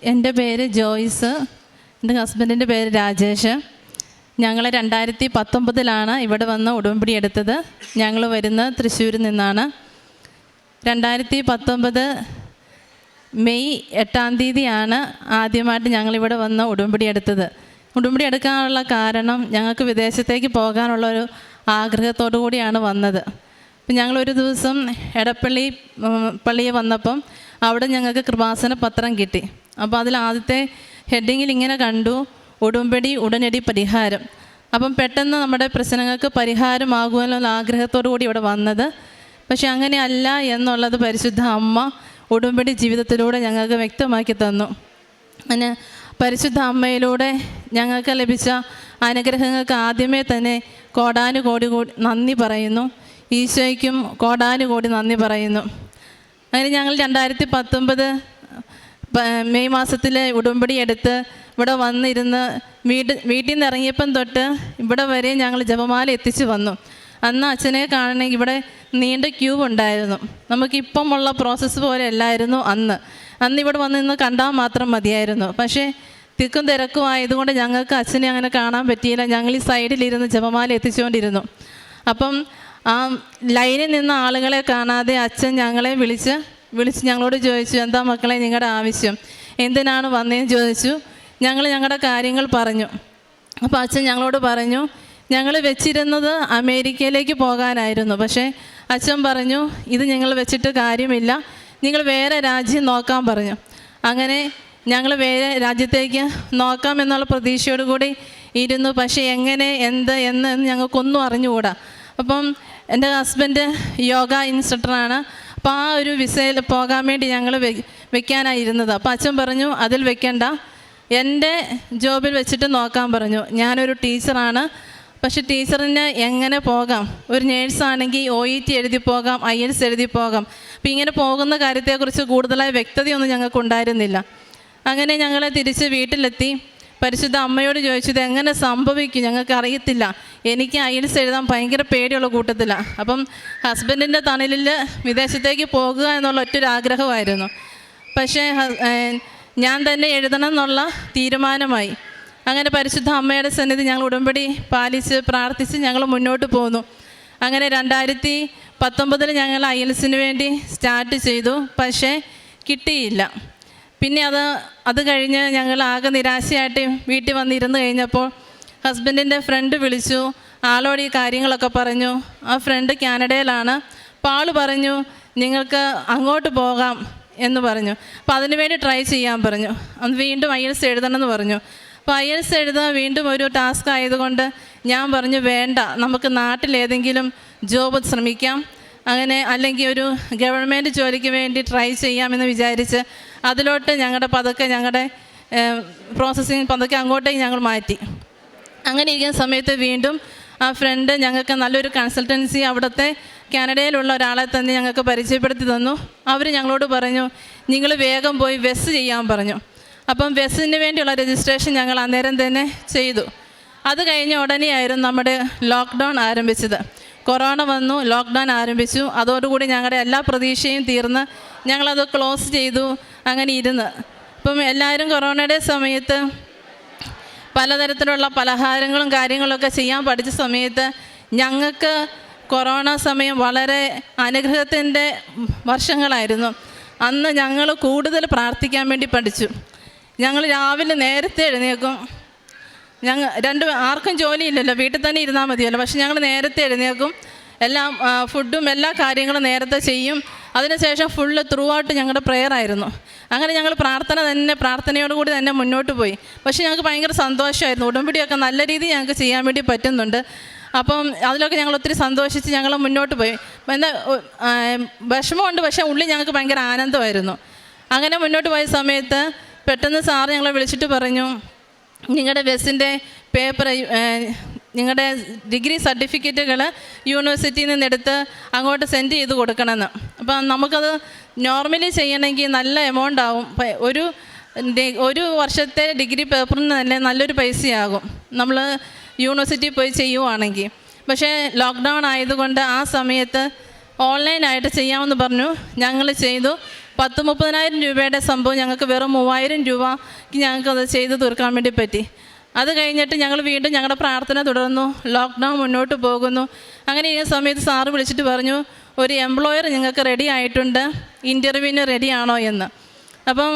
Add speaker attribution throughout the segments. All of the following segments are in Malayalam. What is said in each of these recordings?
Speaker 1: എൻ്റെ പേര് ജോയ്സ്, എൻ്റെ ഹസ്ബൻഡിൻ്റെ പേര് രാജേഷ്. ഞങ്ങൾ 2019 ഇവിടെ വന്ന് ഉടമ്പടി എടുത്തത്. ഞങ്ങൾ വരുന്നത് തൃശ്ശൂരിൽ നിന്നാണ്. 2019 മെയ് 8 ആദ്യമായിട്ട് ഞങ്ങളിവിടെ വന്ന് ഉടമ്പടി എടുത്തത്. ഉടമ്പടി എടുക്കാനുള്ള കാരണം ഞങ്ങൾക്ക് വിദേശത്തേക്ക് പോകാനുള്ളൊരു ആഗ്രഹത്തോടു കൂടിയാണ് വന്നത്. അപ്പം ഞങ്ങളൊരു ദിവസം എടപ്പള്ളി പള്ളിയിൽ വന്നപ്പം അവിടെ ഞങ്ങൾക്ക് കൃപാസന പത്രം കിട്ടി. അപ്പോൾ അതിൽ ആദ്യത്തെ ഹെഡിങ്ങിൽ ഇങ്ങനെ കണ്ടു, ഉടമ്പടി ഉടനടി പരിഹാരം. അപ്പം പെട്ടെന്ന് നമ്മുടെ പ്രശ്നങ്ങൾക്ക് പരിഹാരമാകുമല്ലോ എന്ന ആഗ്രഹത്തോടു കൂടി ഇവിടെ വന്നത്. പക്ഷെ അങ്ങനെയല്ല എന്നുള്ളത് പരിശുദ്ധ അമ്മ ഉടമ്പടി ജീവിതത്തിലൂടെ ഞങ്ങൾക്ക് വ്യക്തമാക്കി തന്നു. അങ്ങനെ പരിശുദ്ധ അമ്മയിലൂടെ ഞങ്ങൾക്ക് ലഭിച്ച അനുഗ്രഹങ്ങൾക്ക് ആദ്യമേ തന്നെ കോടാനുകോടി നന്ദി പറയുന്നു. ഈശോയ്ക്കും കോടാനുകോടി നന്ദി പറയുന്നു. അങ്ങനെ ഞങ്ങൾ 2019 മെയ് മാസത്തിൽ ഉടമ്പടി എടുത്ത് ഇവിടെ വന്നിരുന്ന് വീട്ടിൽ നിന്ന് ഇറങ്ങിയപ്പം തൊട്ട് ഇവിടെ വരെ ഞങ്ങൾ ജപമാല എത്തിച്ചു വന്നു. അന്ന് അച്ഛനെ കാണണമെങ്കിൽ ഇവിടെ നീണ്ട ക്യൂ ഉണ്ടായിരുന്നു. നമുക്കിപ്പം ഉള്ള പ്രോസസ്സ് പോലെ അല്ലായിരുന്നു അന്ന് ഇവിടെ വന്ന് നിന്ന് കണ്ടാൽ മാത്രം മതിയായിരുന്നു. പക്ഷേ തിക്കും തിരക്കും ആയതുകൊണ്ട് ഞങ്ങൾക്ക് അച്ഛനെ അങ്ങനെ കാണാൻ പറ്റിയില്ല. ഞങ്ങൾ ഈ സൈഡിലിരുന്ന് ജപമാല എത്തിച്ചുകൊണ്ടിരുന്നു. അപ്പം ആ ലൈനിൽ നിന്ന ആളുകളെ കാണാതെ അച്ഛൻ ഞങ്ങളെ വിളിച്ച് ഞങ്ങളോട് ചോദിച്ചു, എന്താ മക്കളെ നിങ്ങളുടെ ആവശ്യം, എന്തിനാണ് വന്നതെന്ന് ചോദിച്ചു. ഞങ്ങൾ ഞങ്ങളുടെ കാര്യങ്ങൾ പറഞ്ഞു. അപ്പോൾ അച്ഛൻ ഞങ്ങളോട് പറഞ്ഞു, ഞങ്ങൾ വെച്ചിരുന്നത് അമേരിക്കയിലേക്ക് പോകാനായിരുന്നു. പക്ഷേ അച്ഛൻ പറഞ്ഞു, ഇത് ഞങ്ങൾ വെച്ചിട്ട് കാര്യമില്ല, നിങ്ങൾ വേറെ രാജ്യം നോക്കാൻ പറഞ്ഞു. അങ്ങനെ ഞങ്ങൾ വേറെ രാജ്യത്തേക്ക് നോക്കാമെന്നുള്ള പ്രതീക്ഷയോട് കൂടി ഇരുന്നു. പക്ഷേ എങ്ങനെ എന്ന് ഞങ്ങൾക്കൊന്നും അറിഞ്ഞുകൂടാ. അപ്പം എൻ്റെ ഹസ്ബൻഡ് യോഗ ഇൻസ്ട്രക്ടറാണ്. അപ്പോൾ ആ ഒരു വിസയിൽ പോകാൻ വേണ്ടി ഞങ്ങൾ വെക്കാനായിരുന്നത്. അപ്പോൾ അച്ഛൻ പറഞ്ഞു, അതിൽ വെക്കണ്ട, എൻ്റെ ജോബിൽ വെച്ചിട്ട് നോക്കാൻ പറഞ്ഞു. ഞാനൊരു ടീച്ചറാണ്, പക്ഷെ ടീച്ചറിന് എങ്ങനെ പോകാം, ഒരു നേഴ്സാണെങ്കിൽ OET എഴുതി പോകാം, IELTS എഴുതി പോകാം. അപ്പോൾ ഇങ്ങനെ പോകുന്ന കാര്യത്തെക്കുറിച്ച് കൂടുതലായി വ്യക്തതയൊന്നും ഞങ്ങൾക്കുണ്ടായിരുന്നില്ല. അങ്ങനെ ഞങ്ങൾ തിരിച്ച് വീട്ടിലെത്തി. പരിശുദ്ധ അമ്മയോട് ചോദിച്ചത് എങ്ങനെ സംഭവിക്കും, ഞങ്ങൾക്ക് അറിയത്തില്ല. എനിക്ക് IELTS എഴുതാൻ ഭയങ്കര പേടിയുള്ള കൂട്ടത്തിലാണ്. അപ്പം ഹസ്ബൻഡിൻ്റെ തണലിൽ വിദേശത്തേക്ക് പോകുക എന്നുള്ള ഒറ്റൊരാഗ്രഹമായിരുന്നു. പക്ഷേ ഞാൻ തന്നെ എഴുതണം എന്നുള്ള തീരുമാനമായി. അങ്ങനെ പരിശുദ്ധ അമ്മയുടെ സന്നിധി ഞങ്ങൾ ഉടമ്പടി പാലിച്ച് പ്രാർത്ഥിച്ച് ഞങ്ങൾ മുന്നോട്ട് പോന്നു. അങ്ങനെ 2019 ഞങ്ങൾ IELTSന് വേണ്ടി സ്റ്റാർട്ട് ചെയ്തു. പക്ഷേ കിട്ടിയില്ല. പിന്നെ അത് കഴിഞ്ഞ് ഞങ്ങൾ ആകെ നിരാശയായിട്ട് വീട്ടിൽ വന്നിരുന്ന് കഴിഞ്ഞപ്പോൾ ഹസ്ബൻഡിൻ്റെ ഫ്രണ്ട് വിളിച്ചു, ആളോട് ഈ കാര്യങ്ങളൊക്കെ പറഞ്ഞു. ആ ഫ്രണ്ട് കാനഡയിലാണ്. അപ്പോൾ ആൾ പറഞ്ഞു, നിങ്ങൾക്ക് അങ്ങോട്ട് പോകാം എന്ന് പറഞ്ഞു. അപ്പോൾ അതിനു വേണ്ടി ട്രൈ ചെയ്യാൻ പറഞ്ഞു. അന്ന് വീണ്ടും IELTS എഴുതണമെന്ന് പറഞ്ഞു. അപ്പോൾ IELTS എഴുതാൻ വീണ്ടും ഒരു ടാസ്ക് ആയതുകൊണ്ട് ഞാൻ പറഞ്ഞു, വേണ്ട, നമുക്ക് നാട്ടിലേതെങ്കിലും ജോബ് ശ്രമിക്കാം, അങ്ങനെ അല്ലെങ്കിൽ ഒരു ഗവൺമെൻറ് ജോലിക്ക് വേണ്ടി ട്രൈ ചെയ്യാമെന്ന് വിചാരിച്ച് അതിലോട്ട് ഞങ്ങളുടെ പ്രോസസ്സിങ് പതുക്കെ അങ്ങോട്ടേക്ക് ഞങ്ങൾ മാറ്റി. അങ്ങനെ ഇരിക്കുന്ന സമയത്ത് വീണ്ടും ആ ഫ്രണ്ട് ഞങ്ങൾക്ക് നല്ലൊരു കൺസൾട്ടൻസി അവിടുത്തെ കാനഡയിലുള്ള ഒരാളെ തന്നെ ഞങ്ങൾക്ക് പരിചയപ്പെടുത്തി തന്നു. അവർ ഞങ്ങളോട് പറഞ്ഞു, നിങ്ങൾ വേഗം പോയി വെസ് ചെയ്യാൻ പറഞ്ഞു. അപ്പം വെസ്സിന് വേണ്ടിയുള്ള രജിസ്ട്രേഷൻ ഞങ്ങൾ അന്നേരം തന്നെ ചെയ്തു. അത് കഴിഞ്ഞ ഉടനെയായിരുന്നു നമ്മുടെ ലോക്ക്ഡൗൺ ആരംഭിച്ചത്. കൊറോണ വന്നു, ലോക്ക്ഡൗൺ ആരംഭിച്ചു. അതോടുകൂടി ഞങ്ങളുടെ എല്ലാ പ്രതീക്ഷയും തീർന്ന് ഞങ്ങളത് ക്ലോസ് ചെയ്തു. അങ്ങനെ ഇരുന്ന് ഇപ്പം എല്ലാവരും കൊറോണയുടെ സമയത്ത് പലതരത്തിലുള്ള പലഹാരങ്ങളും കാര്യങ്ങളൊക്കെ ചെയ്യാൻ പഠിച്ച സമയത്ത് ഞങ്ങൾക്ക് കൊറോണ സമയം വളരെ അനുഗ്രഹത്തിൻ്റെ വർഷങ്ങളായിരുന്നു. അന്ന് ഞങ്ങൾ കൂടുതൽ പ്രാർത്ഥിക്കാൻ വേണ്ടി പഠിച്ചു. ഞങ്ങൾ രാവിലെ നേരത്തെ എഴുന്നേൽക്കും. ആർക്കും ജോലിയില്ലല്ലോ, വീട്ടിൽ തന്നെ ഇരുന്നാൽ മതിയല്ലോ. പക്ഷെ ഞങ്ങൾ നേരത്തെ എഴുന്നേൽക്കും, എല്ലാം ഫുഡും എല്ലാ കാര്യങ്ങളും നേരത്തെ ചെയ്യും. അതിനുശേഷം ഫുള്ള് ത്രൂ ഔട്ട് ഞങ്ങളുടെ പ്രെയർ ആയിരുന്നു. അങ്ങനെ ഞങ്ങൾ പ്രാർത്ഥനയോടുകൂടി തന്നെ മുന്നോട്ട് പോയി. പക്ഷേ ഞങ്ങൾക്ക് ഭയങ്കര സന്തോഷമായിരുന്നു. ഉടമ്പടിയൊക്കെ നല്ല രീതിയിൽ ഞങ്ങൾക്ക് ചെയ്യാൻ വേണ്ടി പറ്റുന്നുണ്ട്. അപ്പം അതിലൊക്കെ ഞങ്ങൾ ഒത്തിരി സന്തോഷിച്ച് ഞങ്ങൾ മുന്നോട്ട് പോയി. എന്താ വിഷമമുണ്ട്, പക്ഷേ ഉള്ളിൽ ഞങ്ങൾക്ക് ഭയങ്കര ആനന്ദമായിരുന്നു. അങ്ങനെ മുന്നോട്ട് പോയ സമയത്ത് പെട്ടെന്ന് സാറ് ഞങ്ങളെ വിളിച്ചിട്ട് പറഞ്ഞു, നിങ്ങളുടെ ബസ്സിൻ്റെ പേപ്പർ, നിങ്ങളുടെ ഡിഗ്രി സർട്ടിഫിക്കറ്റുകൾ യൂണിവേഴ്സിറ്റിയിൽ നിന്നെടുത്ത് അങ്ങോട്ട് സെൻഡ് ചെയ്ത് കൊടുക്കണമെന്ന്. അപ്പം നമുക്കത് നോർമലി ചെയ്യണമെങ്കിൽ നല്ല എമൗണ്ട് ആവും. ഒരു വർഷത്തെ ഡിഗ്രി പേപ്പറിന് തന്നെ നല്ലൊരു പൈസയാകും നമ്മൾ യൂണിവേഴ്സിറ്റിയിൽ പോയി ചെയ്യുവാണെങ്കിൽ. പക്ഷേ ലോക്ക്ഡൗൺ ആയതുകൊണ്ട് ആ സമയത്ത് ഓൺലൈനായിട്ട് ചെയ്യാമെന്ന് പറഞ്ഞു. ഞങ്ങൾ ചെയ്തു. 30,000 രൂപയുടെ സംഭവം ഞങ്ങൾക്ക് വെറും 3,000 രൂപയ്ക്ക് ഞങ്ങൾക്കത് ചെയ്ത് തീർക്കാൻ വേണ്ടി പറ്റി. അത് കഴിഞ്ഞിട്ട് ഞങ്ങൾ വീണ്ടും ഞങ്ങളുടെ പ്രാർത്ഥന തുടർന്നു. ലോക്ക്ഡൗൺ മുന്നോട്ട് പോകുന്നു. അങ്ങനെ ഈ സമയത്ത് സാറ് വിളിച്ചിട്ട് പറഞ്ഞു, ഒരു എംപ്ലോയർ നിങ്ങൾക്ക് റെഡി ആയിട്ടുണ്ട്, ഇൻ്റർവ്യൂവിന് റെഡിയാണോ എന്ന്. അപ്പം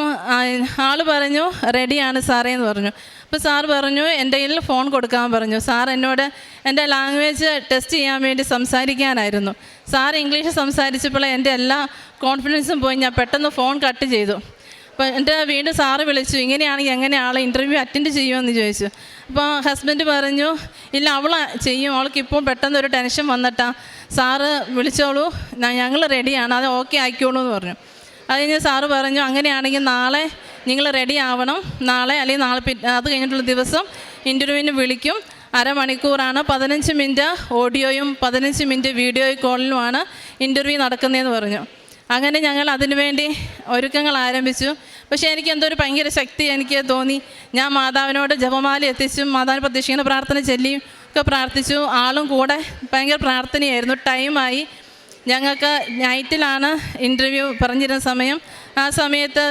Speaker 1: ആൾ പറഞ്ഞു റെഡിയാണ് സാറേ എന്ന് പറഞ്ഞു. അപ്പോൾ സാറ് പറഞ്ഞു എൻ്റെ കയ്യിൽ ഫോൺ കൊടുക്കാൻ പറഞ്ഞു. സാർ എന്നോട് എൻ്റെ ലാംഗ്വേജ് ടെസ്റ്റ് ചെയ്യാൻ വേണ്ടി സംസാരിക്കാനായിരുന്നു. സാർ ഇംഗ്ലീഷ് സംസാരിച്ചപ്പോൾ എൻ്റെ എല്ലാ കോൺഫിഡൻസും പോയി. ഞാൻ പെട്ടെന്ന് ഫോൺ കട്ട് ചെയ്തു. അപ്പോൾ എൻ്റെ വീണ്ടും സാറ് വിളിച്ചു, ഇങ്ങനെയാണെങ്കിൽ എങ്ങനെ ആൾ ഇൻ്റർവ്യൂ അറ്റൻഡ് ചെയ്യുമെന്ന് ചോദിച്ചു. അപ്പോൾ ഹസ്ബൻഡ് പറഞ്ഞു, ഇല്ല അവൾ ചെയ്യും, അവൾക്ക് ഇപ്പോൾ പെട്ടെന്ന് ഒരു ടെൻഷൻ വന്നിട്ടാ, സാറ് വിളിച്ചോളൂ, ഞങ്ങൾ റെഡിയാണ്, അത് ഓക്കെ ആയിക്കോളൂ എന്ന് പറഞ്ഞു. അത് കഴിഞ്ഞ് സാറ് പറഞ്ഞു, അങ്ങനെയാണെങ്കിൽ നാളെ നിങ്ങൾ റെഡി ആവണം, നാളെ അല്ലെങ്കിൽ നാളെ അത് കഴിഞ്ഞിട്ടുള്ള ദിവസം ഇൻ്റർവ്യൂവിന് വിളിക്കും. അരമണിക്കൂറാണ്, 15 മിനിറ്റ് ഓഡിയോയും 15 മിനിറ്റ് വീഡിയോ കോളിലുമാണ് ഇൻ്റർവ്യൂ നടക്കുന്നതെന്ന് പറഞ്ഞു. അങ്ങനെ ഞങ്ങൾ അതിനുവേണ്ടി ഒരുക്കങ്ങൾ ആരംഭിച്ചു. പക്ഷേ എനിക്ക് എന്തോ ഒരു ഭയങ്കര ശക്തി എനിക്ക് തോന്നി. ഞാൻ മാതാവിനോട് ജപമാല എത്തിച്ചും മാതാവിന് പ്രതീക്ഷിക്കുന്ന പ്രാർത്ഥന ചൊല്ലിയും ഒക്കെ പ്രാർത്ഥിച്ചു. ആളും കൂടെ ഭയങ്കര പ്രാർത്ഥനയായിരുന്നു. ടൈമായി. ഞങ്ങൾക്ക് നൈറ്റിലാണ് ഇൻ്റർവ്യൂ പറഞ്ഞിരുന്ന സമയം. ആ സമയത്ത്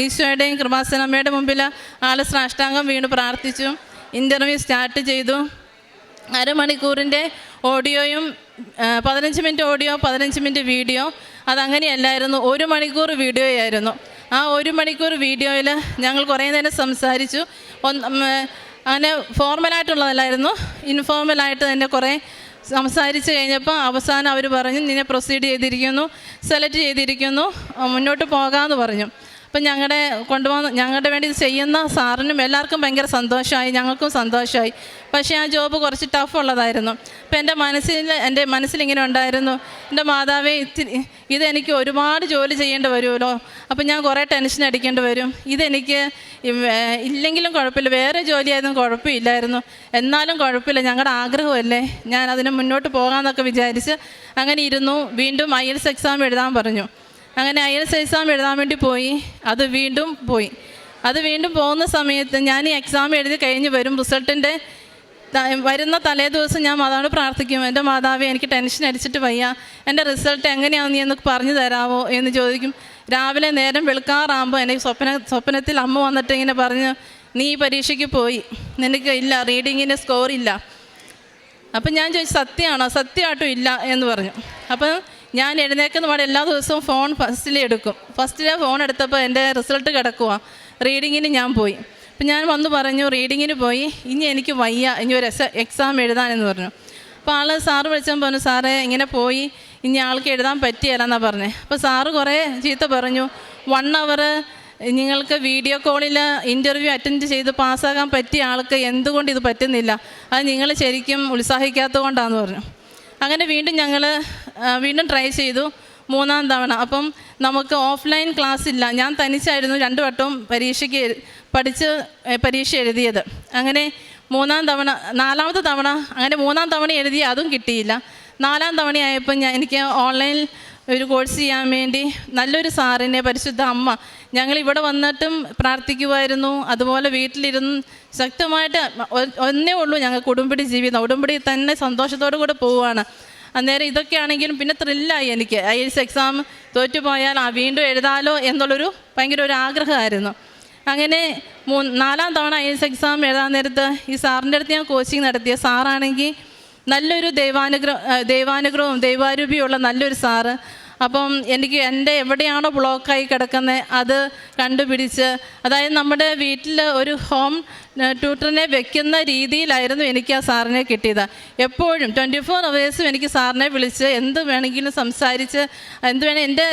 Speaker 1: ഈശോയുടെയും കൃപാസനമ്മയുടെ മുമ്പിൽ ആൾ സാഷ്ടാംഗം വീണ് പ്രാർത്ഥിച്ചു. ഇൻ്റർവ്യൂ സ്റ്റാർട്ട് ചെയ്തു. അരമണിക്കൂറിൻ്റെ ഓഡിയോയും 15 മിനിറ്റ് ഓഡിയോ 15 മിനിറ്റ് വീഡിയോ. അതങ്ങനെയല്ലായിരുന്നു, 1 മണിക്കൂർ വീഡിയോ ആയിരുന്നു. ആ 1 മണിക്കൂർ വീഡിയോയിൽ ഞങ്ങൾ കുറേ നേരം സംസാരിച്ചു. അങ്ങനെ ഫോർമലായിട്ടുള്ളതല്ലായിരുന്നു, ഇൻഫോർമലായിട്ട് തന്നെ കുറേ സംസാരിച്ച് കഴിഞ്ഞപ്പോൾ അവസാനം അവർ പറഞ്ഞു, നിന്നെ പ്രൊസീഡ് ചെയ്തിരിക്കുന്നു, സെലക്ട് ചെയ്തിരിക്കുന്നു, മുന്നോട്ട് പോകാമെന്ന് പറഞ്ഞു. അപ്പം ഞങ്ങളുടെ വേണ്ടി ചെയ്യുന്ന സാറിനും എല്ലാവർക്കും ഭയങ്കര സന്തോഷമായി, ഞങ്ങൾക്കും സന്തോഷമായി. പക്ഷേ ആ ജോബ് കുറച്ച് ടഫ് ഉള്ളതായിരുന്നു. അപ്പം എൻ്റെ മനസ്സിലിങ്ങനെ ഉണ്ടായിരുന്നു, എൻ്റെ മാതാവേ ഇതെനിക്ക് ഒരുപാട് ജോലി ചെയ്യേണ്ടി വരുമല്ലോ, അപ്പം ഞാൻ കുറേ ടെൻഷൻ അടിക്കേണ്ടി വരും. ഇതെനിക്ക് ഇല്ലെങ്കിലും കുഴപ്പമില്ല, വേറെ ജോലിയായിരുന്നു കുഴപ്പമില്ലായിരുന്നു, എന്നാലും കുഴപ്പമില്ല, ഞങ്ങളുടെ ആഗ്രഹമല്ലേ, ഞാൻ അതിന് മുന്നോട്ട് പോകാമെന്നൊക്കെ വിചാരിച്ച് അങ്ങനെ ഇരുന്നു. വീണ്ടും IELTS എക്സാം എഴുതാൻ പറഞ്ഞു. അങ്ങനെ IELTS എക്സാം എഴുതാൻ വേണ്ടി പോയി. അത് വീണ്ടും പോകുന്ന സമയത്ത് ഞാൻ ഈ എക്സാം എഴുതി കഴിഞ്ഞ് വരും. റിസൾട്ടിൻ്റെ വരുന്ന തലേ ദിവസം ഞാൻ മാതാവിനോട് പ്രാർത്ഥിക്കും, എൻ്റെ മാതാവേ എനിക്ക് ടെൻഷൻ അടിച്ചിട്ട് വയ്യ, എൻ്റെ റിസൾട്ട് എങ്ങനെയാണ് നീ എന്ന് പറഞ്ഞു തരാമോ എന്ന് ചോദിക്കും. രാവിലെ നേരം വെളുക്കാറാകുമ്പോൾ എനിക്ക് സ്വപ്നത്തിൽ അമ്മ വന്നിട്ട് ഇങ്ങനെ പറഞ്ഞു, നീ ഈ പരീക്ഷയ്ക്ക് പോയി, നിനക്ക് ഇല്ല, റീഡിങ്ങിന് സ്കോർ ഇല്ല. അപ്പം ഞാൻ ചോദിച്ചു, സത്യമാണോ? സത്യമായിട്ടും ഇല്ല എന്ന് പറഞ്ഞു. അപ്പം ഞാൻ എഴുന്നേക്കുന്ന പാടെ എല്ലാ ദിവസവും ഫോൺ ഫസ്റ്റിലെ ഫോൺ എടുത്തപ്പോൾ എൻ്റെ റിസൾട്ട് കിടക്കുക. റീഡിങ്ങിന് ഞാൻ പോയി. അപ്പം ഞാൻ വന്ന് പറഞ്ഞു, റീഡിങ്ങിന് പോയി, ഇനി എനിക്ക് വയ്യ, ഇനി ഒരു എക്സാം എഴുതാനെന്ന് പറഞ്ഞു. അപ്പോൾ സാറ് വിളിച്ചപ്പോൾ പറഞ്ഞു, സാറേ ഇങ്ങനെ പോയി, ഇനി ആൾക്ക് എഴുതാൻ പറ്റിയല്ലെന്നാണ് പറഞ്ഞത്. അപ്പോൾ സാറ് കുറേ ചീത്ത പറഞ്ഞു. 1 അവർ നിങ്ങൾക്ക് വീഡിയോ കോളിൽ ഇൻ്റർവ്യൂ അറ്റൻഡ് ചെയ്ത് പാസ്സാകാൻ പറ്റിയ ആൾക്ക് എന്തുകൊണ്ട് ഇത് പറ്റുന്നില്ല, അത് നിങ്ങൾ ശരിക്കും ഉത്സാഹിക്കാത്തത് കൊണ്ടാണെന്ന് പറഞ്ഞു. അങ്ങനെ വീണ്ടും വീണ്ടും ട്രൈ ചെയ്തു 3-ാം തവണ. അപ്പം നമുക്ക് ഓഫ്ലൈൻ ക്ലാസ് ഇല്ല, ഞാൻ തനിച്ചായിരുന്നു 2 വട്ടവും പരീക്ഷ എഴുതിയത്. അങ്ങനെ 4-ാമത്തെ തവണ അങ്ങനെ 3-ാം തവണ എഴുതി, അതും കിട്ടിയില്ല. 4-ാം തവണയായപ്പോൾ എനിക്ക് ഓൺലൈൻ ഒരു കോഴ്സ് ചെയ്യാൻ വേണ്ടി നല്ലൊരു സാറിനെ, പരിശുദ്ധ അമ്മ, ഞങ്ങളിവിടെ വന്നിട്ടും പ്രാർത്ഥിക്കുമായിരുന്നു. അതുപോലെ വീട്ടിലിരുന്ന് ശക്തമായിട്ട് ഒന്നേ ഉള്ളൂ ഞങ്ങൾക്ക് ഉടമ്പടി ജീവിതം, ഉടമ്പടി തന്നെ സന്തോഷത്തോടു കൂടെ പോവുകയാണ്. അന്നേരം ഇതൊക്കെയാണെങ്കിലും പിന്നെ ത്രില്ലായി എനിക്ക്. IELTS എക്സാം തോറ്റുപോയാൽ വീണ്ടും എഴുതാലോ എന്നുള്ളൊരു ഭയങ്കര ഒരു ആഗ്രഹമായിരുന്നു. അങ്ങനെ 4-ാം തവണ IELTS എക്സാം എഴുതാൻ നേരത്ത് ഈ സാറിൻ്റെ അടുത്ത് ഞാൻ കോച്ചിങ് നടത്തിയ സാറാണെങ്കിൽ നല്ലൊരു ദൈവാനുഗ്രഹവും ദൈവാരൂപിയുള്ള നല്ലൊരു സാറ്. അപ്പം എനിക്ക് എൻ്റെ എവിടെയാണോ ബ്ലോക്കായി കിടക്കുന്നത് അത് കണ്ടുപിടിച്ച്, അതായത് നമ്മുടെ വീട്ടിൽ ഒരു ഹോം ട്യൂട്ടറിനെ വെക്കുന്ന രീതിയിലായിരുന്നു എനിക്ക് ആ സാറിനെ കിട്ടിയത്. എപ്പോഴും 24 hours എനിക്ക് സാറിനെ വിളിച്ച് എന്ത് വേണമെങ്കിലും സംസാരിച്ച് എൻ്റെ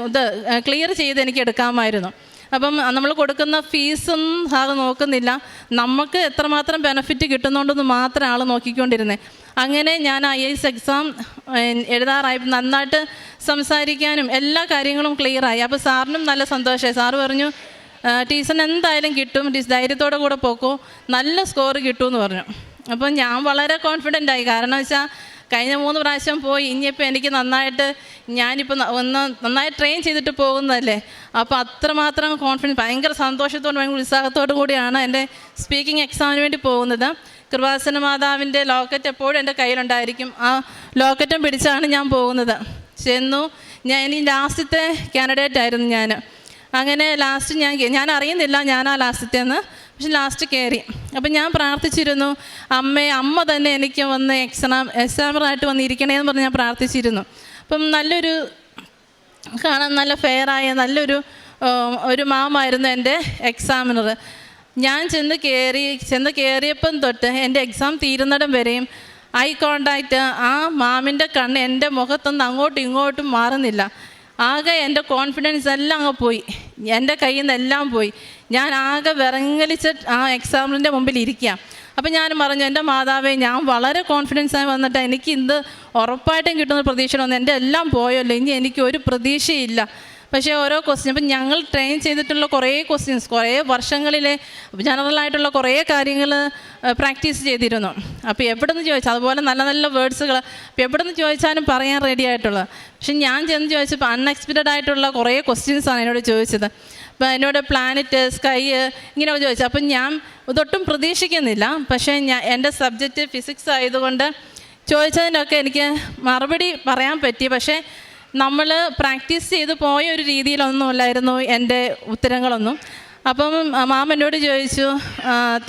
Speaker 1: ഇത് ക്ലിയർ ചെയ്ത് എനിക്ക് എടുക്കാമായിരുന്നു. അപ്പം നമ്മൾ കൊടുക്കുന്ന ഫീസും ആൾ നോക്കുന്നില്ല, നമുക്ക് എത്രമാത്രം ബെനിഫിറ്റ് കിട്ടുന്നുണ്ടെന്ന് മാത്രം ആൾ നോക്കിക്കൊണ്ടിരുന്നത്. അങ്ങനെ ഞാൻ IELTS എക്സാം എഴുതാറായി, നന്നായിട്ട് സംസാരിക്കാനും എല്ലാ കാര്യങ്ങളും ക്ലിയറായി. അപ്പോൾ സാറിനും നല്ല സന്തോഷമായി. സാറ് പറഞ്ഞു, ടീച്ചറിന് എന്തായാലും കിട്ടും, ധൈര്യത്തോടെ കൂടെ പോക്കോ, നല്ല സ്കോർ കിട്ടുമെന്ന് പറഞ്ഞു. അപ്പം ഞാൻ വളരെ കോൺഫിഡൻ്റായി. കാരണം വെച്ചാൽ കഴിഞ്ഞ 3 പ്രാവശ്യം പോയി, ഇനിയിപ്പോൾ എനിക്ക് ഞാനിപ്പോൾ നന്നായി ട്രെയിൻ ചെയ്തിട്ട് പോകുന്നതല്ലേ. അപ്പോൾ അത്രമാത്രം കോൺഫിഡൻസ്, ഭയങ്കര സന്തോഷത്തോടും ഭയങ്കര ഉത്സാഹത്തോടു കൂടിയാണ് എൻ്റെ സ്പീക്കിംഗ് എക്സാമിന് വേണ്ടി പോകുന്നത്. കൃപാസന മാതാവിൻ്റെ ലോക്കറ്റ് എപ്പോഴും എൻ്റെ കയ്യിലുണ്ടായിരിക്കും. ആ ലോക്കറ്റും പിടിച്ചാണ് ഞാൻ പോകുന്നത്. ചെന്നു ഇനി ലാസ്റ്റത്തെ കാൻഡിഡേറ്റ് ആയിരുന്നു ഞാൻ. അങ്ങനെ ലാസ്റ്റ് ഞാൻ അറിയുന്നില്ല ഞാനാ ലാസ്റ്റത്തേന്ന്, പക്ഷെ ലാസ്റ്റ് കയറി. അപ്പം ഞാൻ പ്രാർത്ഥിച്ചിരുന്നു, അമ്മ തന്നെ എനിക്ക് വന്ന് എക്സാമറായിട്ട് വന്നിരിക്കണേന്ന് പറഞ്ഞ് ഞാൻ പ്രാർത്ഥിച്ചിരുന്നു. അപ്പം നല്ലൊരു കാണാൻ നല്ല ഫെയറായ നല്ലൊരു മാമായിരുന്നു എൻ്റെ എക്സാമിനർ. ഞാൻ ചെന്ന് കയറിയപ്പം തൊട്ട് എൻ്റെ എക്സാം തീരുന്നിടം വരെയും ഐ കോണ്ടാക്റ്റ്, ആ മാമിൻ്റെ കണ്ണ് എൻ്റെ മുഖത്തൊന്നും അങ്ങോട്ടും ഇങ്ങോട്ടും മാറുന്നില്ല. ആകെ എൻ്റെ കോൺഫിഡൻസ് എല്ലാം അങ്ങ് പോയി, എൻ്റെ കയ്യിൽ നിന്ന് എല്ലാം പോയി. ഞാൻ ആകെ വിറങ്ങലിച്ച് ആ എക്സാമിൻ്റെ മുമ്പിൽ ഇരിക്കുക. അപ്പം ഞാൻ പറഞ്ഞു, എൻ്റെ മാതാവേ, ഞാൻ വളരെ കോൺഫിഡൻസായി വന്നിട്ട് എനിക്ക് ഇത് ഉറപ്പായിട്ടും കിട്ടുന്ന പ്രതീക്ഷ വന്നു, എൻ്റെ എല്ലാം പോയല്ലോ, ഇനി എനിക്ക് ഒരു പ്രതീക്ഷയില്ല. പക്ഷേ ഓരോ ക്വസ്റ്റ്യൻ ഇപ്പം ഞങ്ങൾ ട്രെയിൻ ചെയ്തിട്ടുള്ള കുറേ ക്വസ്റ്റ്യൻസ്, കുറേ വർഷങ്ങളിലെ ജനറലായിട്ടുള്ള കുറേ കാര്യങ്ങൾ പ്രാക്ടീസ് ചെയ്തിരുന്നു. അപ്പോൾ എവിടെ നിന്ന് ചോദിച്ചാൽ അതുപോലെ നല്ല നല്ല വേർഡ്സുകൾ അപ്പോൾ എവിടെ നിന്ന് ചോദിച്ചാലും പറയാൻ റെഡി ആയിട്ടുള്ളത്. പക്ഷെ ഞാൻ ചെന്ന് ചോദിച്ചപ്പോൾ അൺഎക്സ്പെക്റ്റഡ് ആയിട്ടുള്ള കുറേ ക്വസ്റ്റ്യൻസാണ് എന്നോട് ചോദിച്ചത്. അപ്പോൾ എന്നോട് പ്ലാനറ്റ്, സ്കൈ ഇങ്ങനെയൊക്കെ ചോദിച്ചു. അപ്പം ഞാൻ ഇതൊട്ടും പ്രതീക്ഷിക്കുന്നില്ല. പക്ഷേ എൻ്റെ സബ്ജക്റ്റ് ഫിസിക്സ് ആയതുകൊണ്ട് ചോദിച്ചതിനൊക്കെ എനിക്ക് മറുപടി പറയാൻ പറ്റി. പക്ഷേ നമ്മൾ പ്രാക്ടീസ് ചെയ്ത് പോയ ഒരു രീതിയിലൊന്നുമല്ലായിരുന്നു എൻ്റെ ഉത്തരങ്ങളൊന്നും. അപ്പം മാം എന്നോട് ചോദിച്ചു,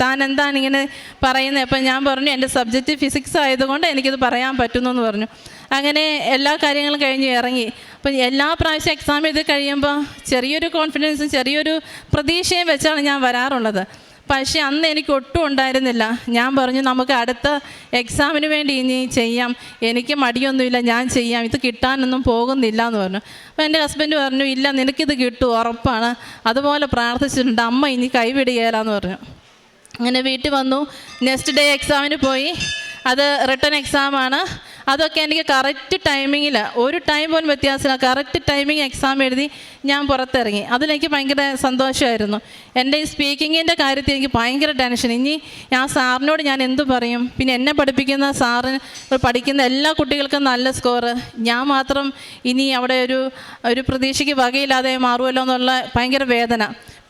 Speaker 1: താൻ എന്താണ് ഇങ്ങനെ പറയുന്നത്? അപ്പം ഞാൻ പറഞ്ഞു, എൻ്റെ സബ്ജക്റ്റ് ഫിസിക്സ് ആയതുകൊണ്ട് എനിക്കിത് പറയാൻ പറ്റുന്നു എന്ന് പറഞ്ഞു. അങ്ങനെ എല്ലാ കാര്യങ്ങളും കഴിഞ്ഞ് ഇറങ്ങി. അപ്പം എല്ലാ പ്രാവശ്യം എക്സാം എഴുതി കഴിയുമ്പോൾ ചെറിയൊരു കോൺഫിഡൻസും ചെറിയൊരു പ്രതീക്ഷയും വെച്ചാണ് ഞാൻ വരാറുള്ളത്. പക്ഷേ അന്ന് എനിക്ക് ഒട്ടും ഉണ്ടായിരുന്നില്ല. ഞാൻ പറഞ്ഞു, നമുക്ക് അടുത്ത എക്സാമിന് വേണ്ടി ഇനി ചെയ്യാം, എനിക്ക് മടിയൊന്നുമില്ല, ഞാൻ ചെയ്യാം, ഇത് കിട്ടാനൊന്നും പോകുന്നില്ല എന്ന് പറഞ്ഞു. അപ്പോൾ എൻ്റെ ഹസ്ബൻഡ് പറഞ്ഞു, ഇല്ല, നിനക്കിത് കിട്ടും, ഉറപ്പാണ്, അതുപോലെ പ്രാർത്ഥിച്ചിട്ടുണ്ട്, അമ്മ ഇനി കൈവിടുകയില്ലെന്ന് പറഞ്ഞു. അങ്ങനെ വീട്ടിൽ വന്നു. നെക്സ്റ്റ് ഡേ എക്സാമിന് പോയി. അത് റിട്ടൺ എക്സാമാണ്. അതൊക്കെ എനിക്ക് കറക്റ്റ് ടൈമിങ്ങിൽ, ഒരു ടൈം പോലും വ്യത്യാസമില്ല, കറക്റ്റ് ടൈമിങ് എക്സാം എഴുതി ഞാൻ പുറത്തിറങ്ങി. അതിലെനിക്ക് ഭയങ്കര സന്തോഷമായിരുന്നു. എൻ്റെ ഈ സ്പീക്കിങ്ങിൻ്റെ കാര്യത്തിൽ എനിക്ക് ഭയങ്കര ടെൻഷൻ. ഇനി ഞാൻ സാറിനോട് ഞാൻ എന്തു പറയും? പിന്നെ എന്നെ പഠിപ്പിക്കുന്ന സാറിന്, പഠിക്കുന്ന എല്ലാ കുട്ടികൾക്കും നല്ല സ്കോറ്, ഞാൻ മാത്രം ഇനി അവിടെ ഒരു പ്രതീക്ഷയ്ക്ക് വകയില്ലാതെ മാറുമല്ലോ എന്നുള്ള ഭയങ്കര വേദന.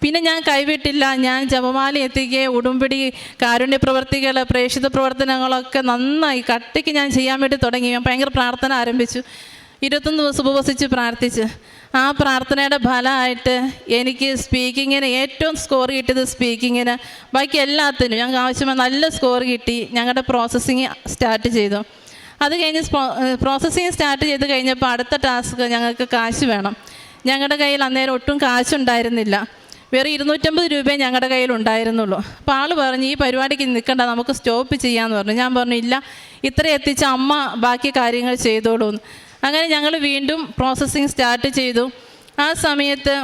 Speaker 1: പിന്നെ ഞാൻ കൈവിട്ടില്ല. ഞാൻ ജപമാല എത്തിക്കുകയും ഉടുമ്പടി, കാരുണ്യ പ്രവർത്തികൾ, പ്രേക്ഷിത പ്രവർത്തനങ്ങളൊക്കെ നന്നായി കട്ടിക്ക് ഞാൻ ചെയ്യാൻ വേണ്ടി തുടങ്ങി. ഞാൻ ഭയങ്കര പ്രാർത്ഥന ആരംഭിച്ചു. 21 ദിവസം ഉപവസിച്ച് പ്രാർത്ഥിച്ച് ആ പ്രാർത്ഥനയുടെ ഫലമായിട്ട് എനിക്ക് സ്പീക്കിങ്ങിന് ഏറ്റവും സ്കോർ കിട്ടിയത് സ്പീക്കിങ്ങിന്. ബാക്കി എല്ലാത്തിനും ഞങ്ങൾക്ക് ആവശ്യമായ നല്ല സ്കോർ കിട്ടി. ഞങ്ങളുടെ പ്രോസസ്സിങ് സ്റ്റാർട്ട് ചെയ്തു. അത് കഴിഞ്ഞ് പ്രോസസ്സിങ് സ്റ്റാർട്ട് ചെയ്ത് കഴിഞ്ഞപ്പോൾ അടുത്ത ടാസ്ക്, ഞങ്ങൾക്ക് കാശ് വേണം. ഞങ്ങളുടെ കയ്യിൽ അന്നേരം ഒട്ടും കാശുണ്ടായിരുന്നില്ല. വെറും 250 രൂപയെ ഞങ്ങളുടെ കയ്യിൽ ഉണ്ടായിരുന്നുള്ളൂ. അപ്പോൾ ആൾ പറഞ്ഞു, ഈ പരിപാടിക്ക് നിൽക്കണ്ട, നമുക്ക് സ്റ്റോപ്പ് ചെയ്യാമെന്ന് പറഞ്ഞു. ഞാൻ പറഞ്ഞു, ഇല്ല, ഇത്ര എത്തിച്ച അമ്മ ബാക്കി കാര്യങ്ങൾ ചെയ്തോളൂ. അങ്ങനെ ഞങ്ങൾ വീണ്ടും പ്രോസസ്സിങ് സ്റ്റാർട്ട് ചെയ്തു. ആ സമയത്ത്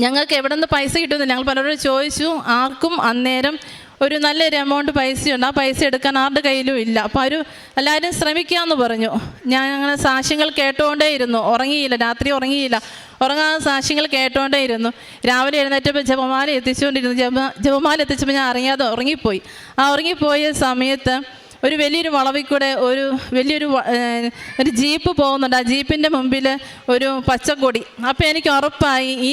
Speaker 1: ഞങ്ങൾക്ക് എവിടെ നിന്ന് പൈസ കിട്ടുമെന്ന് ഞങ്ങൾ പലരോട് ചോദിച്ചു. ആർക്കും അന്നേരം ഒരു നല്ലൊരു എമൗണ്ട് പൈസയുണ്ട്. ആ പൈസ എടുക്കാൻ ആരുടെ കയ്യിലും ഇല്ല. അപ്പോൾ എല്ലാവരും ശ്രമിക്കാമെന്ന് പറഞ്ഞു. ഞാൻ അങ്ങനെ സാക്ഷ്യങ്ങൾ കേട്ടുകൊണ്ടേ ഇരുന്നു. ഉറങ്ങിയില്ല, രാത്രി ഉറങ്ങിയില്ല. ഉറങ്ങാതെ സാക്ഷ്യങ്ങൾ കേട്ടുകൊണ്ടേ ഇരുന്നു. രാവിലെ എഴുന്നേറ്റപ്പോൾ ജപമാല എത്തിച്ചുകൊണ്ടിരുന്നു. ജപമാല എത്തിച്ചപ്പോൾ ഞാൻ അറിയാതെ ഉറങ്ങിപ്പോയി. ആ ഉറങ്ങിപ്പോയ സമയത്ത് ഒരു വലിയൊരു വളവിൽ കൂടെ ഒരു ജീപ്പ് പോകുന്നുണ്ട്. ആ ജീപ്പിൻ്റെ മുമ്പിൽ ഒരു പച്ചക്കൊടി. അപ്പോൾ എനിക്ക് ഉറപ്പായി ഈ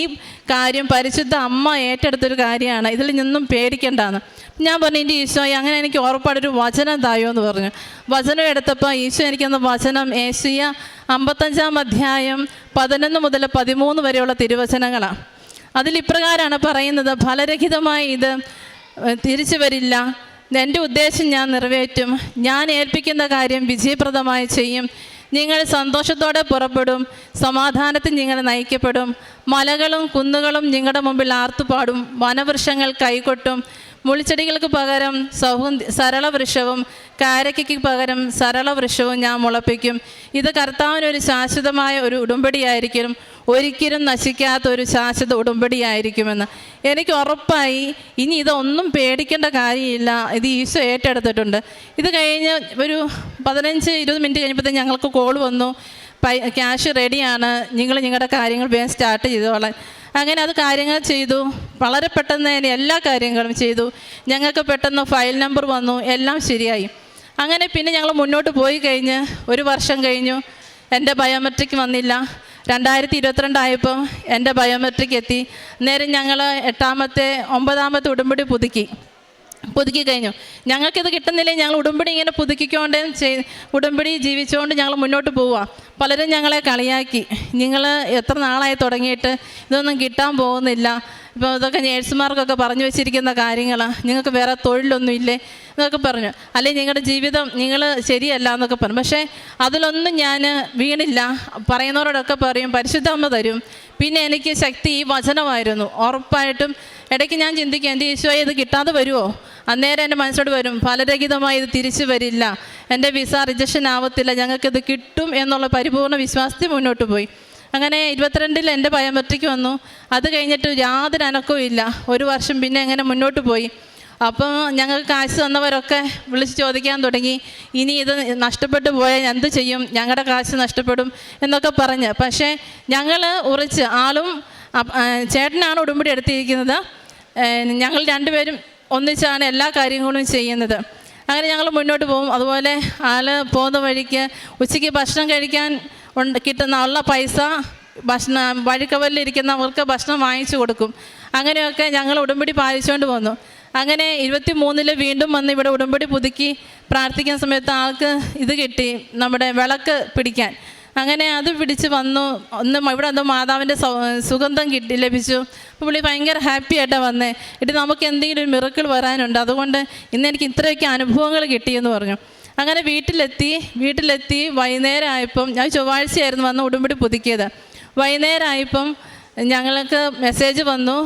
Speaker 1: കാര്യം പരിശുദ്ധ അമ്മ ഏറ്റെടുത്തൊരു കാര്യമാണ്, ഇതിൽ നിന്നും പേടിക്കേണ്ടതാണ്. ഞാൻ പറഞ്ഞു, എൻ്റെ ഈശോയെ, അങ്ങനെ എനിക്ക് ഉറപ്പായിട്ടൊരു വചനം തായോ എന്ന് പറഞ്ഞു. വചനം എടുത്തപ്പോൾ ഈശോ എനിക്കൊന്ന് വചനം, ഏശയ്യ 55-ാം അധ്യായം 11 മുതൽ 13 വരെയുള്ള തിരുവചനങ്ങളാണ്. അതിലിപ്രകാരമാണ് പറയുന്നത്, ഫലരഹിതമായി ഇത് തിരിച്ചു വരില്ല, എൻ്റെ ഉദ്ദേശം ഞാൻ നിറവേറ്റും, ഞാൻ ഏൽപ്പിക്കുന്ന കാര്യം വിജയപ്രദമായി ചെയ്യും, നിങ്ങൾ സന്തോഷത്തോടെ പുറപ്പെടും, സമാധാനത്തിൽ നിങ്ങൾ നയിക്കപ്പെടും, മലകളും കുന്നുകളും നിങ്ങളുടെ മുമ്പിൽ ആർത്തുപാടും, വനവൃക്ഷങ്ങൾ കൈകൊട്ടും, മുൾച്ചെടികൾക്ക് പകരം സരളവൃക്ഷവും കാരയ്ക്ക് പകരം സരളവൃക്ഷവും ഞാൻ മുളപ്പിക്കും. ഇത് കർത്താവിനൊരു ശാശ്വതമായ ഒരു ഉടമ്പടിയായിരിക്കും, ഒരിക്കലും നശിക്കാത്ത ഒരു ശാശ്വത ഉടമ്പടിയായിരിക്കുമെന്ന് എനിക്ക് ഉറപ്പായി. ഇനി ഇതൊന്നും പേടിക്കേണ്ട കാര്യമില്ല, ഇത് ഈശോ ഏറ്റെടുത്തിട്ടുണ്ട്. ഇത് കഴിഞ്ഞ് ഒരു 15-20 മിനിറ്റ് കഴിഞ്ഞപ്പോഴത്തേക്കും ഞങ്ങൾക്ക് കോൾ വന്നു, ക്യാഷ് റെഡിയാണ്, നിങ്ങൾ നിങ്ങളുടെ കാര്യങ്ങൾ വേഗം സ്റ്റാർട്ട് ചെയ്തോളാം. അങ്ങനെ അത് കാര്യങ്ങൾ ചെയ്തു. വളരെ പെട്ടെന്ന് തന്നെ എല്ലാ കാര്യങ്ങളും ചെയ്തു. ഞങ്ങൾക്ക് പെട്ടെന്ന് ഫയൽ നമ്പർ വന്നു, എല്ലാം ശരിയായി. അങ്ങനെ പിന്നെ ഞങ്ങൾ മുന്നോട്ട് പോയി കഴിഞ്ഞ് 1 വർഷം കഴിഞ്ഞു. എൻ്റെ ബയോമെട്രിക് വന്നില്ല. 2022 ആയപ്പോൾ എൻ്റെ ബയോമെട്രിക് എത്തി. നേരം ഞങ്ങൾ 9ാമത്തെ ഉടമ്പടി പുതുക്കി. പുതുക്കി കഴിഞ്ഞു. ഞങ്ങൾക്കിത് കിട്ടുന്നില്ലേ, ഞങ്ങൾ ഉടമ്പടി ഇങ്ങനെ പുതുക്കിക്കൊണ്ട് ഉടമ്പടി ജീവിച്ചുകൊണ്ട് ഞങ്ങൾ മുന്നോട്ട് പോവുക. പലരും ഞങ്ങളെ കളിയാക്കി, നിങ്ങൾ എത്ര നാളായി തുടങ്ങിയിട്ട് ഇതൊന്നും കിട്ടാൻ പോകുന്നില്ല, ഇപ്പോൾ ഇതൊക്കെ നേഴ്സുമാർക്കൊക്കെ പറഞ്ഞു വെച്ചിരിക്കുന്ന കാര്യങ്ങളാണ്, നിങ്ങൾക്ക് വേറെ തൊഴിലൊന്നും ഇല്ലേ എന്നൊക്കെ പറഞ്ഞു, അല്ലെങ്കിൽ നിങ്ങളുടെ ജീവിതം നിങ്ങൾ ശരിയല്ല എന്നൊക്കെ പറഞ്ഞു. പക്ഷേ അതിലൊന്നും ഞാൻ വീണില്ല. പറയുന്നവരോടൊക്കെ പറയും പരിശുദ്ധാമ്മ തരും. പിന്നെ എനിക്ക് ശക്തി ഈ വചനമായിരുന്നു. ഉറപ്പായിട്ടും ഇടയ്ക്ക് ഞാൻ ചിന്തിക്കും, എൻ്റെ ഈശോയെ ഇത് കിട്ടാതെ വരുമോ? അന്നേരം എൻ്റെ മനസ്സോട് വരും, ഫലരഹിതമായി ഇത് തിരിച്ചു വരില്ല, എൻ്റെ വിസ റിജക്ഷൻ ആവത്തില്ല, ഞങ്ങൾക്കിത് കിട്ടും എന്നുള്ള പരിപൂർണ്ണ വിശ്വാസത്തിൽ മുന്നോട്ട് പോയി. അങ്ങനെ 22-ൽ എൻ്റെ ബയോമെട്രിക് വന്നു. അത് കഴിഞ്ഞിട്ട് യാതൊരു അനക്കവും ഇല്ല. ഒരു വർഷം പിന്നെ അങ്ങനെ മുന്നോട്ട് പോയി. അപ്പോൾ ഞങ്ങൾക്ക് കാശ് തന്നവരൊക്കെ വിളിച്ച് ചോദിക്കാൻ തുടങ്ങി, ഇനി ഇത് നഷ്ടപ്പെട്ടു പോയാൽ എന്ത് ചെയ്യും, ഞങ്ങളുടെ കാശ് നഷ്ടപ്പെടും എന്നൊക്കെ പറഞ്ഞ്. പക്ഷേ ഞങ്ങൾ ഉറച്ച്, ആളും ചേട്ടനാണ് ഉടമ്പടി എടുത്തിരിക്കുന്നത്, ഞങ്ങൾ രണ്ടുപേരും ഒന്നിച്ചാണ് എല്ലാ കാര്യങ്ങളും ചെയ്യുന്നത്. അങ്ങനെ ഞങ്ങൾ മുന്നോട്ട് പോകും. അതുപോലെ ആൾ പോകുന്ന വഴിക്ക് ഉച്ചയ്ക്ക് ഭക്ഷണം കഴിക്കാൻ കിട്ടുന്ന ഉള്ള പൈസ വഴിക്കവലിരിക്കുന്നവർക്ക് ഭക്ഷണം വാങ്ങിച്ചു കൊടുക്കും. അങ്ങനെയൊക്കെ ഞങ്ങൾ ഉടമ്പടി പാലിച്ചുകൊണ്ട് പോന്നു. അങ്ങനെ 23-ൽ വീണ്ടും വന്ന് ഇവിടെ ഉടമ്പടി പുതുക്കി പ്രാർത്ഥിക്കുന്ന സമയത്ത് ആൾക്ക് ഇത് കിട്ടി, നമ്മുടെ വിളക്ക് പിടിക്കാൻ. അങ്ങനെ അത് പിടിച്ച് വന്നു. ഇവിടെ വന്ന് മാതാവിൻ്റെ സുഗന്ധം ലഭിച്ചു. അപ്പോൾ പുള്ളി ഭയങ്കര ഹാപ്പി ആയിട്ടാണ് വന്നേ. ഇത് നമുക്ക് എന്തെങ്കിലും ഒരു മിറക്കിൾ വരാനുണ്ട്, അതുകൊണ്ട് ഇന്ന് എനിക്ക് ഇത്രയൊക്കെ അനുഭവങ്ങൾ കിട്ടിയെന്ന് പറഞ്ഞു. അങ്ങനെ വീട്ടിലെത്തി വൈകുന്നേരം ആയപ്പം, ഞാൻ ചൊവ്വാഴ്ചയായിരുന്നു വന്ന് ഉടമ്പടി പുതുക്കിയത്. വൈകുന്നേരം ആയപ്പം ഞങ്ങൾക്ക് മെസ്സേജ് വന്നു,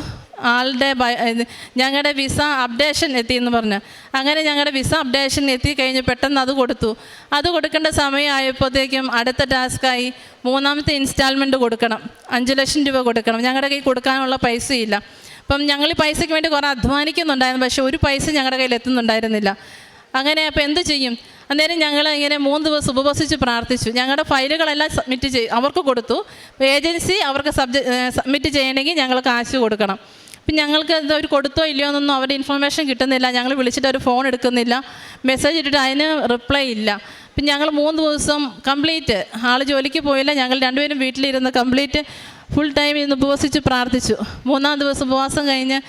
Speaker 1: ഞങ്ങളുടെ വിസ അപ്ഡേഷൻ എത്തിയെന്ന് പറഞ്ഞ്. അങ്ങനെ ഞങ്ങളുടെ വിസ അപ്ഡേഷൻ എത്തി കഴിഞ്ഞ് പെട്ടെന്ന് അത് കൊടുത്തു. അത് കൊടുക്കേണ്ട സമയമായപ്പോഴത്തേക്കും അടുത്ത ടാസ്ക്കായി 3ാമത്തെ ഇൻസ്റ്റാൾമെൻറ്റ് കൊടുക്കണം, 5 ലക്ഷം രൂപ കൊടുക്കണം. ഞങ്ങളുടെ കയ്യിൽ കൊടുക്കാനുള്ള പൈസയില്ല. അപ്പം ഞങ്ങൾ ഈ പൈസയ്ക്ക് വേണ്ടി കുറേ അധ്വാനിക്കുന്നുണ്ടായിരുന്നു, പക്ഷേ ഒരു പൈസ ഞങ്ങളുടെ കയ്യിൽ എത്തുന്നുണ്ടായിരുന്നില്ല. അങ്ങനെ അപ്പോൾ എന്ത് ചെയ്യും? അന്നേരം ഞങ്ങൾ ഇങ്ങനെ 3 ദിവസം ഉപവസിച്ച് പ്രാർത്ഥിച്ചു. ഞങ്ങളുടെ ഫയലുകളെല്ലാം സബ്മിറ്റ് അവർക്ക് കൊടുത്തു. ഏജൻസി അവർക്ക് സബ്മിറ്റ് ചെയ്യണമെങ്കിൽ ഞങ്ങൾ കാശ് കൊടുക്കണം. അപ്പം ഞങ്ങൾക്ക് ഇത് അവർ കൊടുത്തോ ഇല്ലയോ എന്നൊന്നും അവരുടെ ഇൻഫർമേഷൻ കിട്ടുന്നില്ല. ഞങ്ങൾ വിളിച്ചിട്ട് അവർ ഫോൺ എടുക്കുന്നില്ല, മെസ്സേജ് ഇട്ടിട്ട് അതിന് റിപ്ലൈ ഇല്ല. അപ്പം ഞങ്ങൾ 3 ദിവസം കംപ്ലീറ്റ്, ആൾ ജോലിക്ക് പോയില്ല, ഞങ്ങൾ രണ്ടുപേരും വീട്ടിലിരുന്ന് കംപ്ലീറ്റ് ഫുൾ ടൈം ഇരുന്ന് ഉപവസിച്ച് പ്രാർത്ഥിച്ചു. 3-ാം ദിവസം ഉപവാസം കഴിഞ്ഞ്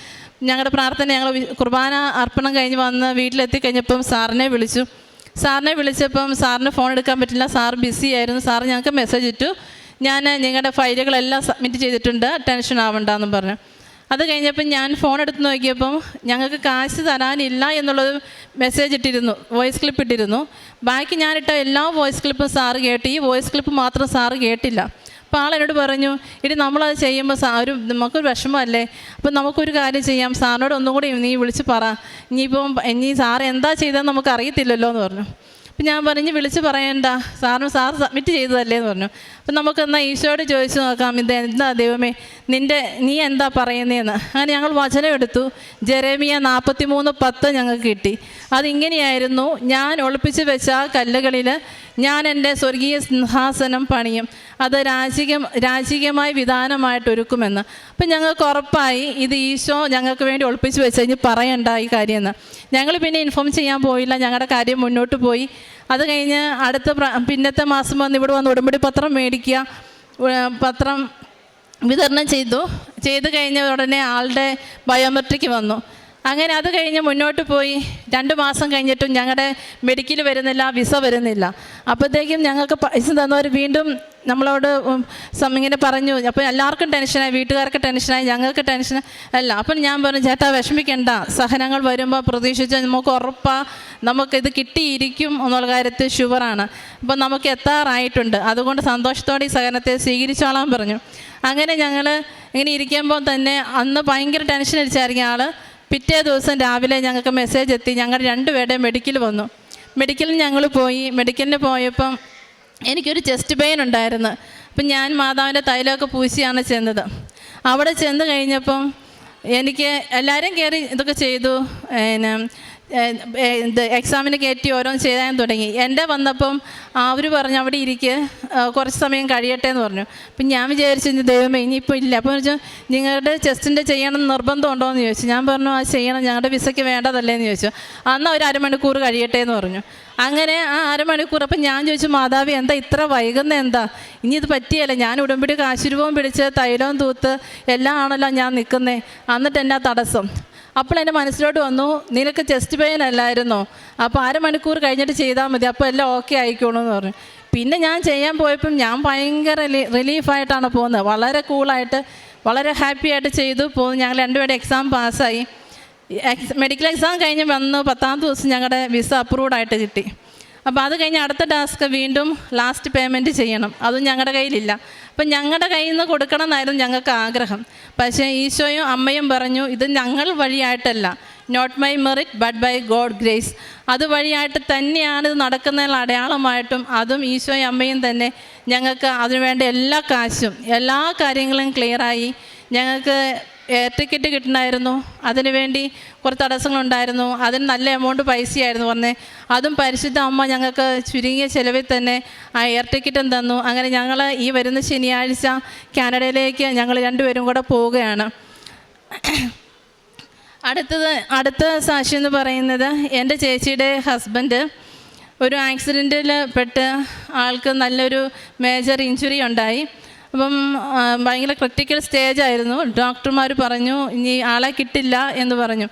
Speaker 1: ഞങ്ങളുടെ പ്രാർത്ഥന, ഞങ്ങൾ കുർബാന അർപ്പണം കഴിഞ്ഞ് വന്ന് വീട്ടിലെത്തി കഴിഞ്ഞപ്പം സാറിനെ വിളിച്ചപ്പം സാറിന് ഫോൺ എടുക്കാൻ പറ്റില്ല, സാർ ബിസി ആയിരുന്നു. സാർ ഞങ്ങൾക്ക് മെസ്സേജ് ഇട്ടു, ഞാൻ നിങ്ങളുടെ ഫയലുകളെല്ലാം സബ്മിറ്റ് ചെയ്തിട്ടുണ്ട്, ടെൻഷൻ ആവണ്ടെന്നും പറഞ്ഞു. അത് കഴിഞ്ഞപ്പം ഞാൻ ഫോൺ എടുത്ത് നോക്കിയപ്പം ഞങ്ങൾക്ക് കാശ് തരാനില്ല എന്നുള്ളത് മെസ്സേജ് ഇട്ടിരുന്നു, വോയിസ് ക്ലിപ്പ് ഇട്ടിരുന്നു. ബാക്കി ഞാനിട്ട എല്ലാ വോയിസ് ക്ലിപ്പും സാറ് കേട്ട്, ഈ വോയിസ് ക്ലിപ്പ് മാത്രം സാറ് കേട്ടില്ല. അപ്പോൾ ആളെന്നോട് പറഞ്ഞു, ഇനി നമ്മളത് ചെയ്യുമ്പോൾ നമുക്കൊരു വിഷമമല്ലേ, അപ്പം നമുക്കൊരു കാര്യം ചെയ്യാം, സാറിനോട് ഒന്നും കൂടി നീ വിളിച്ച് പറ, ഇനി സാർ എന്താ ചെയ്തതെന്ന് നമുക്ക് അറിയത്തില്ലല്ലോ എന്ന് പറഞ്ഞു. അപ്പം ഞാൻ പറഞ്ഞു, വിളിച്ച് പറയണ്ട, സാർ സബ്മിറ്റ് ചെയ്തതല്ലേ എന്ന് പറഞ്ഞു. അപ്പം നമുക്കെന്നാൽ ഈശോയോട് ചോദിച്ചു നോക്കാം, ഇത് എന്താ ദൈവമേ നീ എന്താ പറയുന്നതെന്ന്. അങ്ങനെ ഞങ്ങൾ വചനം എടുത്തു. ജെറേമിയ 43:10 ഞങ്ങൾക്ക് കിട്ടി. അതിങ്ങനെയായിരുന്നു, ഞാൻ ഒളിപ്പിച്ച് വെച്ച ആ കല്ലുകളിൽ ഞാൻ എൻ്റെ സ്വർഗീയ സിംഹാസനം പണിയും, അത് രാജകീയമായ വിധാനമായിട്ട് ഒരുക്കുമെന്ന്. അപ്പം ഞങ്ങൾക്ക് ഉറപ്പായി ഇത് ഈശോ ഞങ്ങൾക്ക് വേണ്ടി ഒളിപ്പിച്ച് വെച്ച് കഴിഞ്ഞ് പറയണ്ട ഈ കാര്യമെന്ന്. ഞങ്ങൾ പിന്നെ ഇൻഫോം ചെയ്യാൻ പോയില്ല, ഞങ്ങളുടെ കാര്യം മുന്നോട്ട് പോയി. അത് കഴിഞ്ഞ് പിന്നത്തെ മാസം വന്ന് ഇവിടെ വന്ന് ഉടമ്പടി പത്രം മേടിക്കുക, പത്രം വിതരണം ചെയ്ത് കഴിഞ്ഞ ഉടനെ ആളുടെ ബയോമെട്രിക് വന്നു. അങ്ങനെ അത് കഴിഞ്ഞ് മുന്നോട്ട് പോയി. 2 മാസം കഴിഞ്ഞിട്ടും ഞങ്ങളുടെ മെഡിക്കൽ വരുന്നില്ല, വിസ വരുന്നില്ല. അപ്പോഴത്തേക്കും ഞങ്ങൾക്ക് പൈസ തന്നവർ വീണ്ടും നമ്മളോട് ഇങ്ങനെ പറഞ്ഞു. അപ്പോൾ എല്ലാവർക്കും ടെൻഷനായി, വീട്ടുകാർക്ക് ടെൻഷനായി, ഞങ്ങൾക്ക് ടെൻഷൻ അല്ല. അപ്പം ഞാൻ പറഞ്ഞു, ചേട്ടാ വിഷമിക്കണ്ട, സഹനങ്ങൾ വരുമ്പോൾ പ്രതീക്ഷിച്ചാൽ നമുക്ക് ഉറപ്പാണ്, നമുക്കിത് കിട്ടിയിരിക്കും എന്നുള്ള കാര്യത്തിൽ ഷുവറാണ്. അപ്പം നമുക്ക് എത്താറായിട്ടുണ്ട്, അതുകൊണ്ട് സന്തോഷത്തോടെ ഈ സഹനത്തെ സ്വീകരിച്ചോളാൻ പറഞ്ഞു. അങ്ങനെ ഞങ്ങൾ ഇങ്ങനെ ഇരിക്കുമ്പോൾ തന്നെ അന്ന് ഭയങ്കര ടെൻഷൻ അടിച്ചായിരിക്കും ആൾ. പിറ്റേ ദിവസം രാവിലെ ഞങ്ങൾക്ക് മെസ്സേജ് എത്തി, ഞങ്ങൾ 2 പേരുടെ മെഡിക്കൽ വന്നു. മെഡിക്കലിന് ഞങ്ങൾ പോയി. മെഡിക്കലിന് പോയപ്പം എനിക്കൊരു ചെസ്റ്റ് പെയിൻ ഉണ്ടായിരുന്നു. അപ്പം ഞാൻ മാതാവിൻ്റെ തൈലമൊക്കെ പൂശിയാണ് ചെന്നത്. അവിടെ ചെന്ന് കഴിഞ്ഞപ്പം എനിക്ക് എല്ലാവരും കയറി ഇതൊക്കെ ചെയ്തു, എക്സാമിന് കയറ്റി ഓരോന്ന് ചെയ്യാൻ തുടങ്ങി. എൻ്റെ വന്നപ്പം അവർ പറഞ്ഞു, അവിടെ ഇരിക്കുക, കുറച്ച് സമയം കഴിയട്ടെ എന്ന് പറഞ്ഞു. അപ്പം ഞാൻ വിചാരിച്ചു, ദൈവമേ ഇനിയിപ്പോൾ ഇല്ല. അപ്പോൾ വെച്ചാൽ നിങ്ങളുടെ ചെസ്റ്റിൻ്റെ ചെയ്യണം നിർബന്ധം ഉണ്ടോ എന്ന് ചോദിച്ചു. ഞാൻ പറഞ്ഞു, അത് ചെയ്യണം, ഞങ്ങളുടെ വിസയ്ക്ക് വേണ്ടതല്ലേ എന്ന് ചോദിച്ചു. അന്ന് ഒരു അരമണിക്കൂർ കഴിയട്ടെ എന്ന് പറഞ്ഞു. അങ്ങനെ ആ അരമണിക്കൂർ. അപ്പം ഞാൻ ചോദിച്ചു, മാതാവി എന്താ ഇത്ര വൈകുന്ന, എന്താ ഇനി ഇത് പറ്റിയല്ല, ഞാൻ ഉടമ്പടി കാശുരൂപം പിടിച്ച് തൈലവും തൂത്ത് എല്ലാം ആണല്ലോ ഞാൻ നിൽക്കുന്നത്, എന്നിട്ട് എന്നാ തടസ്സം. അപ്പോൾ എൻ്റെ മനസ്സിലോട്ട് വന്നു, നിനക്ക് ചെസ്റ്റ് പെയിൻ അല്ലായിരുന്നോ, അപ്പോൾ 1/2 മണിക്കൂർ കഴിഞ്ഞിട്ട് ചെയ്താൽ മതി, അപ്പോൾ എല്ലാം ഓക്കെ ആയിക്കോളൂ എന്ന് പറഞ്ഞു. പിന്നെ ഞാൻ ചെയ്യാൻ പോയപ്പം ഞാൻ ഭയങ്കര റിലീഫായിട്ടാണ് പോകുന്നത്. വളരെ കൂളായിട്ട് വളരെ ഹാപ്പി ആയിട്ട് ചെയ്തു പോകുന്നു. ഞങ്ങൾ രണ്ടുപേരുടെ എക്സാം പാസ്സായി. മെഡിക്കൽ എക്സാം കഴിഞ്ഞ് വന്നു 10ാമത്തെ ദിവസം ഞങ്ങളുടെ വിസ അപ്രൂവ്ഡ് ആയിട്ട് കിട്ടി. അപ്പോൾ അത് കഴിഞ്ഞ് അടുത്ത ടാസ്ക് വീണ്ടും ലാസ്റ്റ് പേയ്മെൻറ്റ് ചെയ്യണം. അതും ഞങ്ങളുടെ കയ്യിലില്ല. അപ്പം ഞങ്ങളുടെ കയ്യിൽ നിന്ന് കൊടുക്കണം എന്നായിരുന്നു ഞങ്ങൾക്ക് ആഗ്രഹം. പക്ഷേ ഈശോയും അമ്മയും പറഞ്ഞു, ഇത് ഞങ്ങൾ വഴിയായിട്ടല്ല, not my merit but by God grace, അത് വഴിയായിട്ട് തന്നെയാണ് ഇത് നടക്കുന്നതിനുള്ള അടയാളമായിട്ടും അതും ഈശോയും അമ്മയും തന്നെ ഞങ്ങൾക്ക് അതിനുവേണ്ട എല്ലാ കാശും എല്ലാ കാര്യങ്ങളും ക്ലിയറായി. ഞങ്ങൾക്ക് എയർ ടിക്കറ്റ് കിട്ടണമായിരുന്നു, അതിനുവേണ്ടി കുറച്ച് തടസ്സങ്ങളുണ്ടായിരുന്നു. അതിന് നല്ല എമൗണ്ട് പൈസയായിരുന്നു വന്നേ. അതും പരിശുദ്ധ അമ്മ ഞങ്ങൾക്ക് ചുരുങ്ങിയ ചിലവിൽ തന്നെ ആ എയർ ടിക്കറ്റും തന്നു. അങ്ങനെ ഞങ്ങൾ ഈ വരുന്ന ശനിയാഴ്ച കാനഡയിലേക്ക് ഞങ്ങൾ രണ്ടുപേരും കൂടെ പോവുകയാണ്. അടുത്ത സാക്ഷി എന്ന് പറയുന്നത് എൻ്റെ ചേച്ചിയുടെ ഹസ്ബൻഡ് ഒരു ആക്സിഡൻറ്റിൽ പെട്ട് ആൾക്ക് നല്ലൊരു മേജർ ഇഞ്ചുറി ഉണ്ടായി. അപ്പം ഭയങ്കര ക്രിട്ടിക്കൽ സ്റ്റേജായിരുന്നു. ഡോക്ടർമാർ പറഞ്ഞു ഇനി ആളെ കിട്ടില്ല എന്ന് പറഞ്ഞു.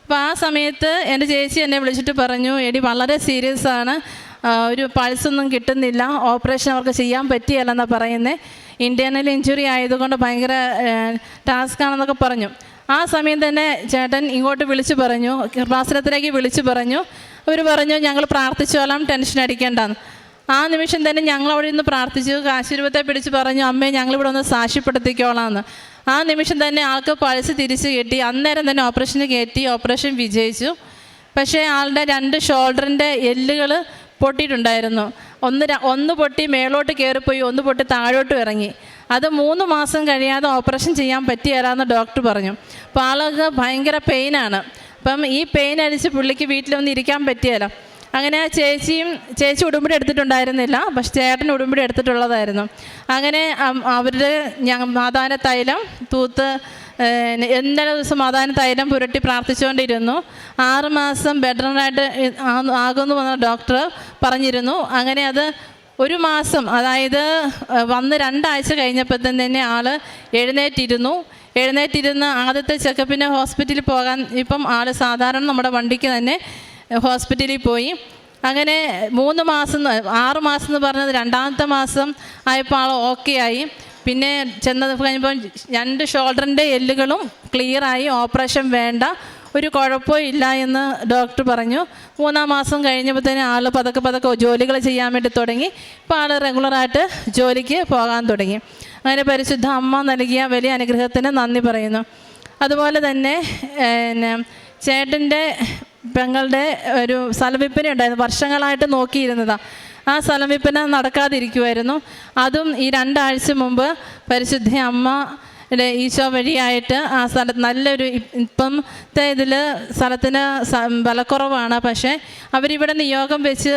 Speaker 1: അപ്പോൾ ആ സമയത്ത് എൻ്റെ ചേച്ചി എന്നെ വിളിച്ചിട്ട് പറഞ്ഞു, എടി വളരെ സീരിയസ് ആണ്, ഒരു പൾസൊന്നും കിട്ടുന്നില്ല, ഓപ്പറേഷൻ അവർക്ക് ചെയ്യാൻ പറ്റിയല്ലെന്നാണ് പറയുന്നത്, ഇൻറ്റേർണൽ ഇഞ്ചുറി ആയതുകൊണ്ട് ഭയങ്കര ടാസ്ക്കാണെന്നൊക്കെ പറഞ്ഞു. ആ സമയം തന്നെ ചേട്ടൻ ഇങ്ങോട്ട് വിളിച്ചു പറഞ്ഞു, കൃപാസനത്തിലേക്ക് വിളിച്ചു പറഞ്ഞു. അവർ പറഞ്ഞു ഞങ്ങൾ പ്രാർത്ഥിച്ചോളാം, ടെൻഷൻ അടിക്കേണ്ടെന്ന്. ആ നിമിഷം തന്നെ ഞങ്ങൾ അവിടെ നിന്ന് പ്രാർത്ഥിച്ചു. കാശുരൂപത്തെ പിടിച്ച് പറഞ്ഞു, അമ്മേ ഞങ്ങളിവിടെ ഒന്ന് സാക്ഷ്യപ്പെടുത്തിക്കോളാമെന്ന്. ആ നിമിഷം തന്നെ ആൾക്ക് പൾസ് തിരിച്ച് കയറ്റി. അന്നേരം തന്നെ ഓപ്പറേഷന് കയറ്റി. ഓപ്പറേഷൻ വിജയിച്ചു. പക്ഷേ ആളുടെ 2 ഷോൾഡറിൻ്റെ എല്ലുകൾ പൊട്ടിയിട്ടുണ്ടായിരുന്നു. ഒന്ന് പൊട്ടി മേലോട്ട് കയറിപ്പോയി, ഒന്ന് പൊട്ടി താഴോട്ട് ഇറങ്ങി. അത് 3 മാസം കഴിയാതെ ഓപ്പറേഷൻ ചെയ്യാൻ പറ്റിയല്ലാന്ന് ഡോക്ടർ പറഞ്ഞു. അപ്പോൾ ആൾക്ക് ഭയങ്കര പെയിനാണ്. അപ്പം ഈ പെയിൻ അടിച്ച് പുള്ളിക്ക് വീട്ടിലൊന്നും ഇരിക്കാൻ പറ്റിയല്ലോ. അങ്ങനെ ചേച്ചി ഉടുമ്പടി എടുത്തിട്ടുണ്ടായിരുന്നില്ല, പക്ഷെ ചേട്ടൻ ഉടുമ്പടി എടുത്തിട്ടുള്ളതായിരുന്നു. അങ്ങനെ അവരുടെ മാതാവിൻ്റെ തൈലം തൂത്ത് എല്ലാ ദിവസം മാതാവിൻ്റെ തൈലം പുരട്ടി പ്രാർത്ഥിച്ചുകൊണ്ടിരുന്നു. 6 മാസം ബെഡറിനായിട്ട് ആകുമെന്ന് വന്ന ഡോക്ടർ പറഞ്ഞിരുന്നു. അങ്ങനെ അത് 1 മാസം, അതായത് വന്ന് 2 ആഴ്ച കഴിഞ്ഞപ്പോൾ തന്നെ ആൾ എഴുന്നേറ്റിരുന്ന് ആദ്യത്തെ ചെക്കപ്പിന് ഹോസ്പിറ്റലിൽ പോകാൻ ഇപ്പം ആൾ സാധാരണ നമ്മുടെ വണ്ടിക്ക് തന്നെ ഹോസ്പിറ്റലിൽ പോയി. അങ്ങനെ 6 മാസം എന്ന് പറഞ്ഞത് 2ാമത്തെ മാസം ആയപ്പോൾ ആൾ ഓക്കെ ആയി. പിന്നെ ചെന്നത് കഴിഞ്ഞപ്പോൾ 2 ഷോൾഡറിൻ്റെ എല്ലുകളും ക്ലിയറായി, ഓപ്പറേഷൻ വേണ്ട, ഒരു കുഴപ്പമില്ല എന്ന് ഡോക്ടർ പറഞ്ഞു. 3-ാം മാസം കഴിഞ്ഞപ്പോൾ തന്നെ ആൾ പതുക്കെ ജോലികൾ ചെയ്യാൻ വേണ്ടി തുടങ്ങി. ഇപ്പോൾ ആൾ റെഗുലറായിട്ട് ജോലിക്ക് പോകാൻ തുടങ്ങി. അങ്ങനെ പരിശുദ്ധ അമ്മ നൽകിയ വലിയ അനുഗ്രഹത്തിന് നന്ദി പറയുന്നു. അതുപോലെ തന്നെ ചേട്ടൻ്റെ പെങ്ങളുടെ ഒരു സ്ഥലവിൽപ്പന ഉണ്ടായിരുന്നു, വർഷങ്ങളായിട്ട് നോക്കിയിരുന്നതാണ്. ആ സ്ഥലവിൽപ്പന നടക്കാതിരിക്കുമായിരുന്നു. അതും ഈ 2 ആഴ്ച മുമ്പ് പരിശുദ്ധ അമ്മ ഈശോ വഴിയായിട്ട് ആ സ്ഥലത്ത് നല്ലൊരു, ഇപ്പോഴത്തെ ഇതിൽ സ്ഥലത്തിന് വിലക്കുറവാണ്, പക്ഷേ അവരിവിടെ നിയോഗം വെച്ച്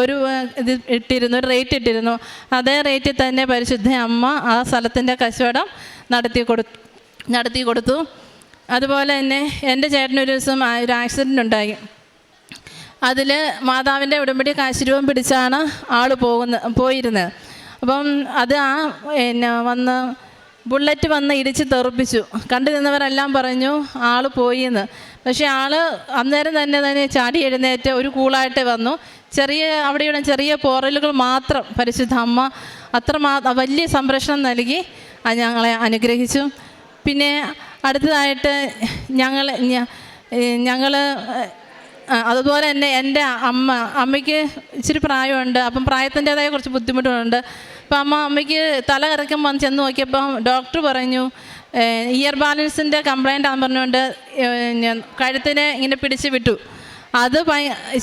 Speaker 1: ഒരു ഒരു റേറ്റ് ഇട്ടിരുന്നു. അതേ റേറ്റിൽ തന്നെ പരിശുദ്ധ അമ്മ ആ സ്ഥലത്തിൻ്റെ കച്ചവടം നടത്തി കൊടുത്തു. അതുപോലെ തന്നെ എൻ്റെ ചേട്ടനൊരു ദിവസം ഒരു ആക്സിഡൻ്റ് ഉണ്ടായി. അതിൽ മാതാവിൻ്റെ ഉടമ്പടി കാശുരൂപം പിടിച്ചാണ് ആൾ പോയിരുന്നത്. അപ്പം അത് ബുള്ളറ്റ് വന്ന് ഇടിച്ച് തെറിപ്പിച്ചു. കണ്ടു നിന്നവരെല്ലാം പറഞ്ഞു ആൾ പോയി എന്ന്. പക്ഷേ ആൾ അന്നേരം തന്നെ ചാടി എഴുന്നേറ്റ് ഒരു കൂളായിട്ട് വന്നു. അവിടെയുള്ള ചെറിയ പോറലുകൾ മാത്രം പരിശുദ്ധ അമ്മ വലിയ സംരക്ഷണം നൽകി ഞങ്ങളെ അനുഗ്രഹിച്ചു. പിന്നെ അടുത്തതായിട്ട് ഞങ്ങൾ അതുപോലെ തന്നെ എൻ്റെ അമ്മയ്ക്ക് ഇച്ചിരി പ്രായമുണ്ട്. അപ്പം പ്രായത്തിൻ്റേതായ കുറച്ച് ബുദ്ധിമുട്ടുകളുണ്ട്. അപ്പം അമ്മയ്ക്ക് തല കറക്കം വന്ന് ചെന്ന് നോക്കിയപ്പം ഡോക്ടർ പറഞ്ഞു ഇയർ ബാലൻസിൻ്റെ കംപ്ലൈൻ്റ് ആണെന്ന് പറഞ്ഞുകൊണ്ട് കഴുത്തിനെ ഇങ്ങനെ പിടിച്ച് വിട്ടു. അത്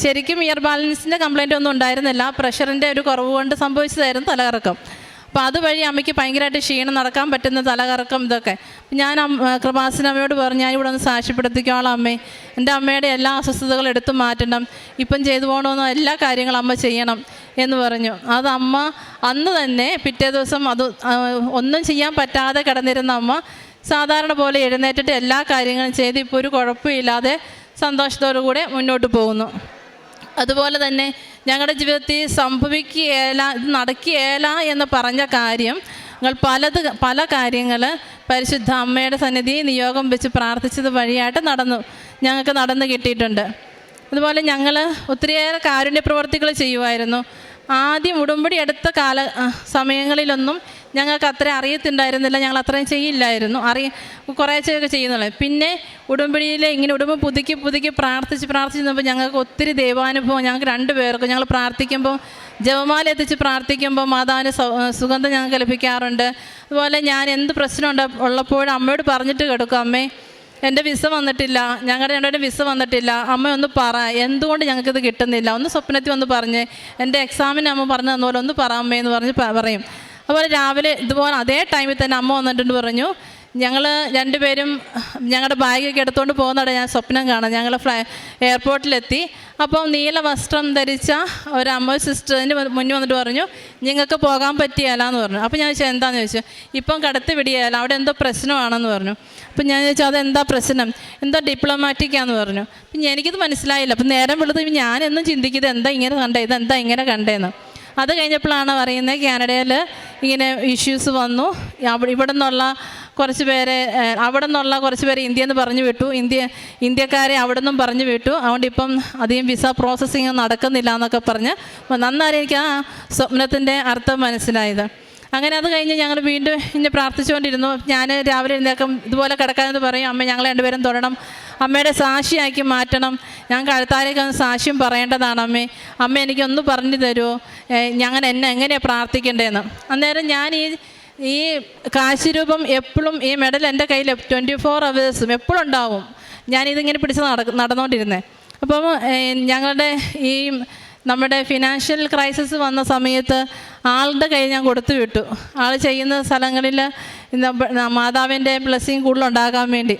Speaker 1: ശരിക്കും ഇയർ ബാലൻസിൻ്റെ കംപ്ലൈൻ്റ് ഒന്നും ഉണ്ടായിരുന്നില്ല, പ്രഷറിൻ്റെ ഒരു കുറവ് കൊണ്ട് സംഭവിച്ചതായിരുന്നു തലകറക്കം. അപ്പോൾ അതുവഴി അമ്മയ്ക്ക് ഭയങ്കരമായിട്ട് ക്ഷീണം, നടക്കാൻ പറ്റുന്ന തലകറക്കം, ഇതൊക്കെ. ഞാൻ കൃപാസനമ്മയോട് പറഞ്ഞു ഞാൻ ഇവിടെ ഒന്ന് സാക്ഷ്യപ്പെടുത്തിക്കോളാം അമ്മേ, എൻ്റെ അമ്മയുടെ എല്ലാ അസ്വസ്ഥതകളും എടുത്തു മാറ്റണം, ഇപ്പം ചെയ്തു പോകണമെന്നോ എല്ലാ കാര്യങ്ങളും അമ്മ ചെയ്യണം എന്ന് പറഞ്ഞു. അത് അമ്മ അന്ന് തന്നെ പിറ്റേ ദിവസം ഒന്നും ചെയ്യാൻ പറ്റാതെ കിടന്നിരുന്ന അമ്മ സാധാരണ പോലെ എഴുന്നേറ്റിട്ട് എല്ലാ കാര്യങ്ങളും ചെയ്ത് ഇപ്പോൾ ഒരു കുഴപ്പമില്ലാതെ സന്തോഷത്തോടു കൂടെ മുന്നോട്ട് പോകുന്നു. അതുപോലെ തന്നെ ഞങ്ങളുടെ ജീവിതത്തിൽ സംഭവിക്കുകയില്ല, ഇത് നടക്കുകയില്ല എന്ന് പറഞ്ഞ കാര്യം ഞങ്ങൾ പല കാര്യങ്ങൾ പരിശുദ്ധ അമ്മയുടെ സന്നിധി നിയോഗം വെച്ച് പ്രാർത്ഥിച്ചത് വഴിയായിട്ട് ഞങ്ങൾക്ക് നടന്നു കിട്ടിയിട്ടുണ്ട്. അതുപോലെ ഞങ്ങൾ ഒത്തിരിയേറെ കാരുണ്യ പ്രവർത്തികൾ ചെയ്യുമായിരുന്നു. ആദ്യം ഉടമ്പടി എടുത്ത സമയങ്ങളിലൊന്നും ഞങ്ങൾക്ക് അത്ര അറിയത്തുണ്ടായിരുന്നില്ല, ഞങ്ങൾ അത്രയും ചെയ്യില്ലായിരുന്നു, കുറേശ്ശെയൊക്കെ ചെയ്യുന്നുള്ളൂ. പിന്നെ ഉടമ്പടിയിൽ ഇങ്ങനെ ഉടമ്പ് പുതുക്കി പ്രാർത്ഥിച്ച് നിന്നപ്പോൾ ഞങ്ങൾക്ക് ഒത്തിരി ദൈവാനുഭവം. ഞങ്ങൾക്ക് 2 പേർക്കും ഞങ്ങൾ പ്രാർത്ഥിക്കുമ്പോൾ ജപമാല എത്തിച്ച് പ്രാർത്ഥിക്കുമ്പോൾ മാതാവിന് സുഗന്ധം ഞങ്ങൾക്ക് ലഭിക്കാറുണ്ട്. അതുപോലെ ഞാൻ എന്ത് പ്രശ്നം ഉള്ളപ്പോഴും അമ്മയോട് പറഞ്ഞിട്ട് കിടക്കും, അമ്മേ എൻ്റെ വിസ വന്നിട്ടില്ല, ഞങ്ങളുടെ 2 വിസ വന്നിട്ടില്ല, അമ്മ ഒന്ന് പറ, എന്തുകൊണ്ട് ഞങ്ങൾക്കിത് കിട്ടുന്നില്ല, ഒന്ന് സ്വപ്നത്തിൽ ഒന്ന് പറഞ്ഞ്, എൻ്റെ എക്സാമിന് അമ്മ പറഞ്ഞു തന്നപോലെ ഒന്ന് പറ അമ്മയെന്ന് പറയും. അതുപോലെ രാവിലെ ഇതുപോലെ അതേ ടൈമിൽ തന്നെ അമ്മ വന്നിട്ടുണ്ട് പറഞ്ഞു, ഞങ്ങൾ 2 പേരും ഞങ്ങളുടെ ബാഗൊക്കെ എടുത്തുകൊണ്ട് പോകുന്നവിടെ ഞാൻ സ്വപ്നം കാണാം. ഞങ്ങൾ എയർപോർട്ടിലെത്തി. അപ്പോൾ നീല വസ്ത്രം ധരിച്ച ഒരു സിസ്റ്ററിന് മുന്നിൽ വന്നിട്ട് പറഞ്ഞു, നിങ്ങൾക്ക് പോകാൻ പറ്റിയാലാന്ന് പറഞ്ഞു. അപ്പോൾ ഞാൻ ചോദിച്ചാൽ എന്താണെന്ന് ചോദിച്ചു. ഇപ്പം കടത്തി വിടിയാല, അവിടെ എന്തോ പ്രശ്നമാണെന്ന് പറഞ്ഞു. അപ്പം ഞാൻ ചോദിച്ചാൽ അതെന്താ പ്രശ്നം, എന്തോ ഡിപ്ലോമാറ്റിക്കാന്ന് പറഞ്ഞു. അപ്പം എനിക്കിത് മനസ്സിലായില്ല. അപ്പം നേരം വെളുത്ത് ഞാനെന്നും ചിന്തിക്കുന്നത് എന്താ ഇങ്ങനെ കണ്ടേന്ന്. അത് കഴിഞ്ഞപ്പോഴാണ് പറയുന്നത് കാനഡയിൽ ഇങ്ങനെ ഇഷ്യൂസ് വന്നു, ഇവിടെ നിന്നുള്ള കുറച്ച് പേരെ ഇന്ത്യയിൽ നിന്ന് പറഞ്ഞു വിട്ടു, ഇന്ത്യക്കാരെ അവിടെ നിന്നും പറഞ്ഞു വിട്ടു, അതുകൊണ്ട് ഇപ്പം അധികം വിസ പ്രോസസ്സിങ് നടക്കുന്നില്ല എന്നൊക്കെ പറഞ്ഞ് നന്നായി എനിക്ക് ആ സ്വപ്നത്തിൻ്റെ അർത്ഥം മനസ്സിലായത്. അങ്ങനെ അത് കഴിഞ്ഞ് ഞങ്ങൾ വീണ്ടും ഇങ്ങനെ പ്രാർത്ഥിച്ചുകൊണ്ടിരുന്നു. ഞാൻ രാവിലെ എഴുന്നേൽക്കും, ഇതുപോലെ കിടക്കാമെന്ന് പറയും, അമ്മ ഞങ്ങൾ 2 പേരും തൊടണം, അമ്മയുടെ സാക്ഷിയാക്കി മാറ്റണം, ഞാൻ കഴുത്താലേക്ക് സാക്ഷ്യം പറയേണ്ടതാണ് അമ്മ എനിക്കൊന്ന് പറഞ്ഞു തരുമോ, എങ്ങനെയാണ് പ്രാർത്ഥിക്കേണ്ടതെന്ന്. അന്നേരം ഞാൻ ഈ കാശിരൂപം എപ്പോഴും ഈ മെഡൽ എൻ്റെ കയ്യിൽ 24 hours എപ്പോഴും ഉണ്ടാവും. ഞാനിതിങ്ങനെ പിടിച്ച് നടന്നുകൊണ്ടിരുന്നത്. അപ്പം ഞങ്ങളുടെ നമ്മുടെ ഫിനാൻഷ്യൽ ക്രൈസിസ് വന്ന സമയത്ത് ആളുടെ കയ്യിൽ ഞാൻ കൊടുത്തു വിട്ടു. ആൾ ചെയ്യുന്ന സ്ഥലങ്ങളിൽ മാതാവിൻ്റെ ബ്ലെസ്സിങ് കൂടുതലുണ്ടാകാൻ വേണ്ടി.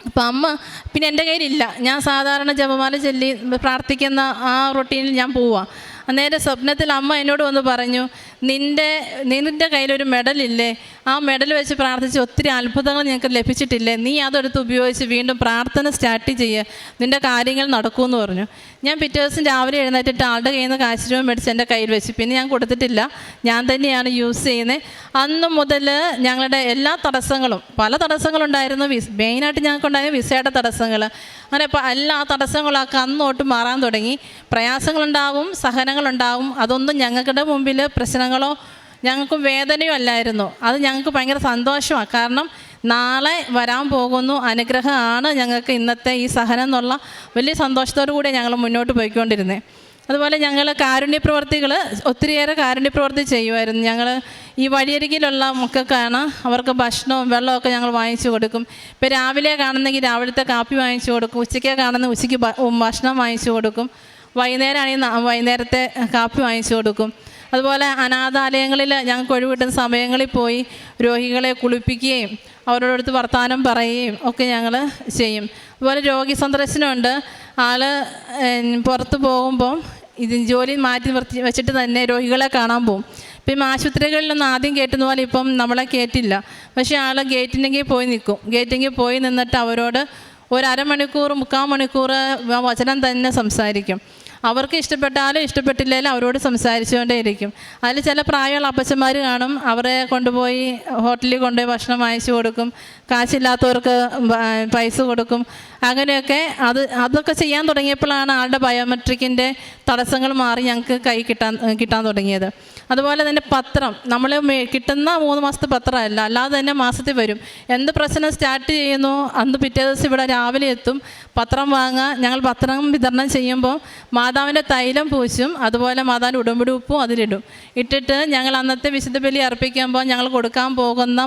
Speaker 1: അപ്പം അമ്മ പിന്നെ എൻ്റെ കയ്യിലില്ല, ഞാൻ സാധാരണ ജപമാല ചൊല്ലി പ്രാർത്ഥിക്കുന്ന ആ റൊട്ടീനിൽ ഞാൻ പോവാം. അന്നേരം സ്വപ്നത്തിൽ അമ്മ എന്നോട് വന്ന് പറഞ്ഞു, നിൻ്റെ കയ്യിലൊരു മെഡലില്ലേ, ആ മെഡൽ വെച്ച് പ്രാർത്ഥിച്ച് ഒത്തിരി അത്ഭുതങ്ങൾ ഞങ്ങൾക്ക് ലഭിച്ചിട്ടില്ലേ, നീ അതെടുത്ത് ഉപയോഗിച്ച് വീണ്ടും പ്രാർത്ഥന സ്റ്റാർട്ട് ചെയ്യുക, നിൻ്റെ കാര്യങ്ങൾ നടക്കുമെന്ന് പറഞ്ഞു. ഞാൻ പിറ്റേ ദിവസം രാവിലെ എഴുന്നേറ്റിട്ട് ആളുടെ കയ്യിൽ നിന്ന് കാശ് രൂപ മേടിച്ച് എൻ്റെ കയ്യിൽ വെച്ച്, പിന്നെ ഞാൻ കൊടുത്തിട്ടില്ല, ഞാൻ തന്നെയാണ് യൂസ് ചെയ്യുന്നത്. അന്ന് മുതൽ ഞങ്ങളുടെ എല്ലാ തടസ്സങ്ങളും, പല തടസ്സങ്ങളുണ്ടായിരുന്നു, മെയിനായിട്ട് ഞങ്ങൾക്കുണ്ടായിരുന്ന വിസയുടെ തടസ്സങ്ങൾ, അങ്ങനെ എല്ലാ തടസ്സങ്ങളൊക്കെ അന്നോട്ട് മാറാൻ തുടങ്ങി. പ്രയാസങ്ങളുണ്ടാവും, സഹനങ്ങളുണ്ടാവും, അതൊന്നും ഞങ്ങളുടെ മുമ്പിൽ പ്രശ്നങ്ങളോ ഞങ്ങൾക്ക് വേദനയോ അല്ലായിരുന്നു. അത് ഞങ്ങൾക്ക് ഭയങ്കര സന്തോഷമാണ്. കാരണം നാളെ വരാൻ പോകുന്നു അനുഗ്രഹമാണ് ഞങ്ങൾക്ക് ഇന്നത്തെ ഈ സഹനം എന്നുള്ള വലിയ സന്തോഷത്തോടു കൂടി ഞങ്ങൾ മുന്നോട്ട് പോയിക്കൊണ്ടിരുന്നത്. അതുപോലെ ഞങ്ങൾ ഒത്തിരിയേറെ കാരുണ്യപ്രവൃത്തി ചെയ്യുമായിരുന്നു. ഞങ്ങൾ ഈ വഴിയരികിലുള്ള മക്കൾക്കാണ് അവർക്ക് ഭക്ഷണവും വെള്ളമൊക്കെ ഞങ്ങൾ വാങ്ങിച്ചു കൊടുക്കും. ഇപ്പോൾ രാവിലെ കാണുന്നെങ്കിൽ രാവിലത്തെ കാപ്പി വാങ്ങിച്ചു കൊടുക്കും, ഉച്ചയ്ക്ക് കാണുന്ന ഉച്ചയ്ക്ക് ഭക്ഷണം വാങ്ങിച്ചു കൊടുക്കും, വൈകുന്നേരമാണെങ്കിൽ വൈകുന്നേരത്തെ കാപ്പി വാങ്ങിച്ചു കൊടുക്കും. അതുപോലെ അനാഥാലയങ്ങളിൽ ഞങ്ങൾക്ക് ഒഴിവിട്ടുന്ന സമയങ്ങളിൽ പോയി രോഗികളെ കുളിപ്പിക്കുകയും അവരോടടുത്ത് വർത്തമാനം പറയുകയും ഒക്കെ ഞങ്ങൾ ചെയ്യും. അതുപോലെ രോഗി സന്ദർശനമുണ്ട്. ആൾ പുറത്ത് പോകുമ്പോൾ ജോലി മാറ്റി വെച്ചിട്ട് തന്നെ രോഗികളെ കാണാൻ പോകും. ഇപ്പം ആശുപത്രികളിലൊന്നും ആദ്യം കയറ്റുന്ന പോലെ ഇപ്പം നമ്മളെ കയറ്റില്ല. പക്ഷേ ആൾ ഗേറ്റിനെങ്കിൽ പോയി നിൽക്കും. ഗേറ്റിനെങ്കിൽ പോയി നിന്നിട്ട് അവരോട് ഒരു അരമണിക്കൂർ 3/4 മണിക്കൂർ വചനം തന്നെ സംസാരിക്കും. അവർക്ക് ഇഷ്ടപ്പെട്ടാലും ഇഷ്ടപ്പെട്ടില്ലെങ്കിലും അവരോട് സംസാരിച്ചുകൊണ്ടേ ഇരിക്കും. അതിൽ ചില പ്രായമുള്ള അപ്പച്ചന്മാർ കാണും, അവരെ കൊണ്ടുപോയി ഹോട്ടലിൽ കൊണ്ടുപോയി ഭക്ഷണം വാങ്ങിച്ചു കൊടുക്കും, കാശില്ലാത്തവർക്ക് പൈസ കൊടുക്കും. അങ്ങനെയൊക്കെ അതൊക്കെ ചെയ്യാൻ തുടങ്ങിയപ്പോഴാണ് ആളുടെ ബയോമെട്രിക്കിൻ്റെ തടസ്സങ്ങൾ മാറി ഞങ്ങൾക്ക് കൈ കിട്ടാൻ തുടങ്ങിയത്. അതുപോലെ തന്നെ പത്രം നമ്മൾ കിട്ടുന്ന 3 മാസത്തെ പത്രമല്ല, അല്ലാതെ തന്നെ മാസത്തിൽ വരും. എന്ത് പ്രശ്നം സ്റ്റാർട്ട് ചെയ്യുന്നു അന്ന് പിറ്റേ ദിവസം ഇവിടെ രാവിലെ എത്തും പത്രം വാങ്ങുക. ഞങ്ങൾ പത്രം വിതരണം ചെയ്യുമ്പോൾ മാതാവിൻ്റെ തൈലം പൂശും, അതുപോലെ മാതാവിൻ്റെ ഉടമ്പടി ഉപ്പും അതിലിടും. ഇട്ടിട്ട് ഞങ്ങൾ അന്നത്തെ വിശുദ്ധ ബലി അർപ്പിക്കുമ്പോൾ ഞങ്ങൾ കൊടുക്കാൻ പോകുന്ന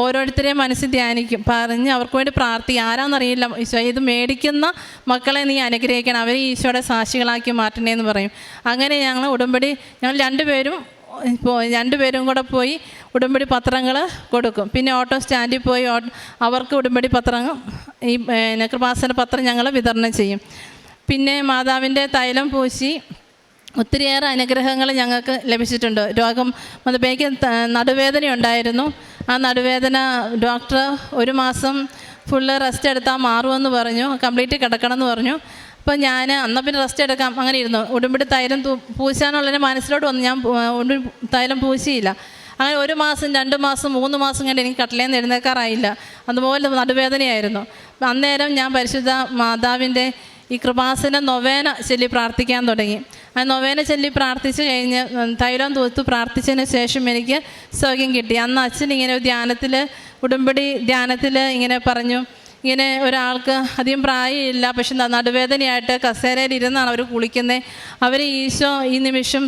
Speaker 1: ഓരോരുത്തരെയും മനസ്സിൽ ധ്യാനിക്കും, പറഞ്ഞ് അവർക്ക് വേണ്ടി പ്രാർത്ഥിക്കും. ആരാന്നറിയില്ല, ഈശോ ഇത് മേടിക്കുന്ന മക്കളെ നീ അനുഗ്രഹിക്കണം, അവരെ ഈശോയുടെ സാക്ഷികളാക്കി മാറ്റണേ എന്ന് പറയും. അങ്ങനെ ഞങ്ങൾ ഉടമ്പടി ഞങ്ങൾ 2 പേരും കൂടെ പോയി ഉടമ്പടി പത്രങ്ങൾ കൊടുക്കും. പിന്നെ ഓട്ടോ സ്റ്റാൻഡിൽ പോയി അവർക്ക് ഉടമ്പടി പത്രങ്ങൾ ഈ കൃപാസന പത്രം ഞങ്ങൾ വിതരണം ചെയ്യും. പിന്നെ മാതാവിൻ്റെ തൈലം പൂശി ഒത്തിരിയേറെ അനുഗ്രഹങ്ങൾ ഞങ്ങൾക്ക് ലഭിച്ചിട്ടുണ്ട്. എനിക്ക് നടുവേദന ഉണ്ടായിരുന്നു. ആ നടുവേദന ഡോക്ടർ 1 മാസം ഫുള്ള് റെസ്റ്റ് എടുത്താൽ മാറുമെന്ന് പറഞ്ഞു, കംപ്ലീറ്റ് കിടക്കണമെന്ന് പറഞ്ഞു. അപ്പോൾ ഞാൻ എന്നാൽ പിന്നെ റെസ്റ്റ് എടുക്കാം അങ്ങനെ ഇരുന്നു. ഉടമ്പടി തൈലം പൂശാനുള്ളതിന് മനസ്സിലോട്ട് വന്നു. ഞാൻ തൈലം പൂശിയില്ല. അങ്ങനെ 1 മാസം 2 മാസം 3 മാസം കണ്ട് എനിക്ക് കട്ടിലേന്ന് എഴുന്നേൽക്കാറായില്ല. അതുപോലെ നടുവേദനയായിരുന്നു. അന്നേരം ഞാൻ പരിശുദ്ധ മാതാവിൻ്റെ ഈ കൃപാസന നൊവേന ചൊല്ലി പ്രാർത്ഥിക്കാൻ തുടങ്ങി. ആ നൊവേന ചൊല്ലി പ്രാർത്ഥിച്ച് കഴിഞ്ഞ് തൈലം തൂത്ത് പ്രാർത്ഥിച്ചതിന് ശേഷം എനിക്ക് സൗഖ്യം കിട്ടി. അന്ന് അച്ഛൻ ഇങ്ങനെ ധ്യാനത്തിൽ, ഉടമ്പടി ധ്യാനത്തിൽ ഇങ്ങനെ പറഞ്ഞു, ഇങ്ങനെ ഒരാൾക്ക് അധികം പ്രായമില്ല, പക്ഷെ നടുവേദനയായിട്ട് കസേരയിൽ ഇരുന്നാണ് അവർ കുളിക്കുന്നത്, അവർ ഈശോ ഈ നിമിഷം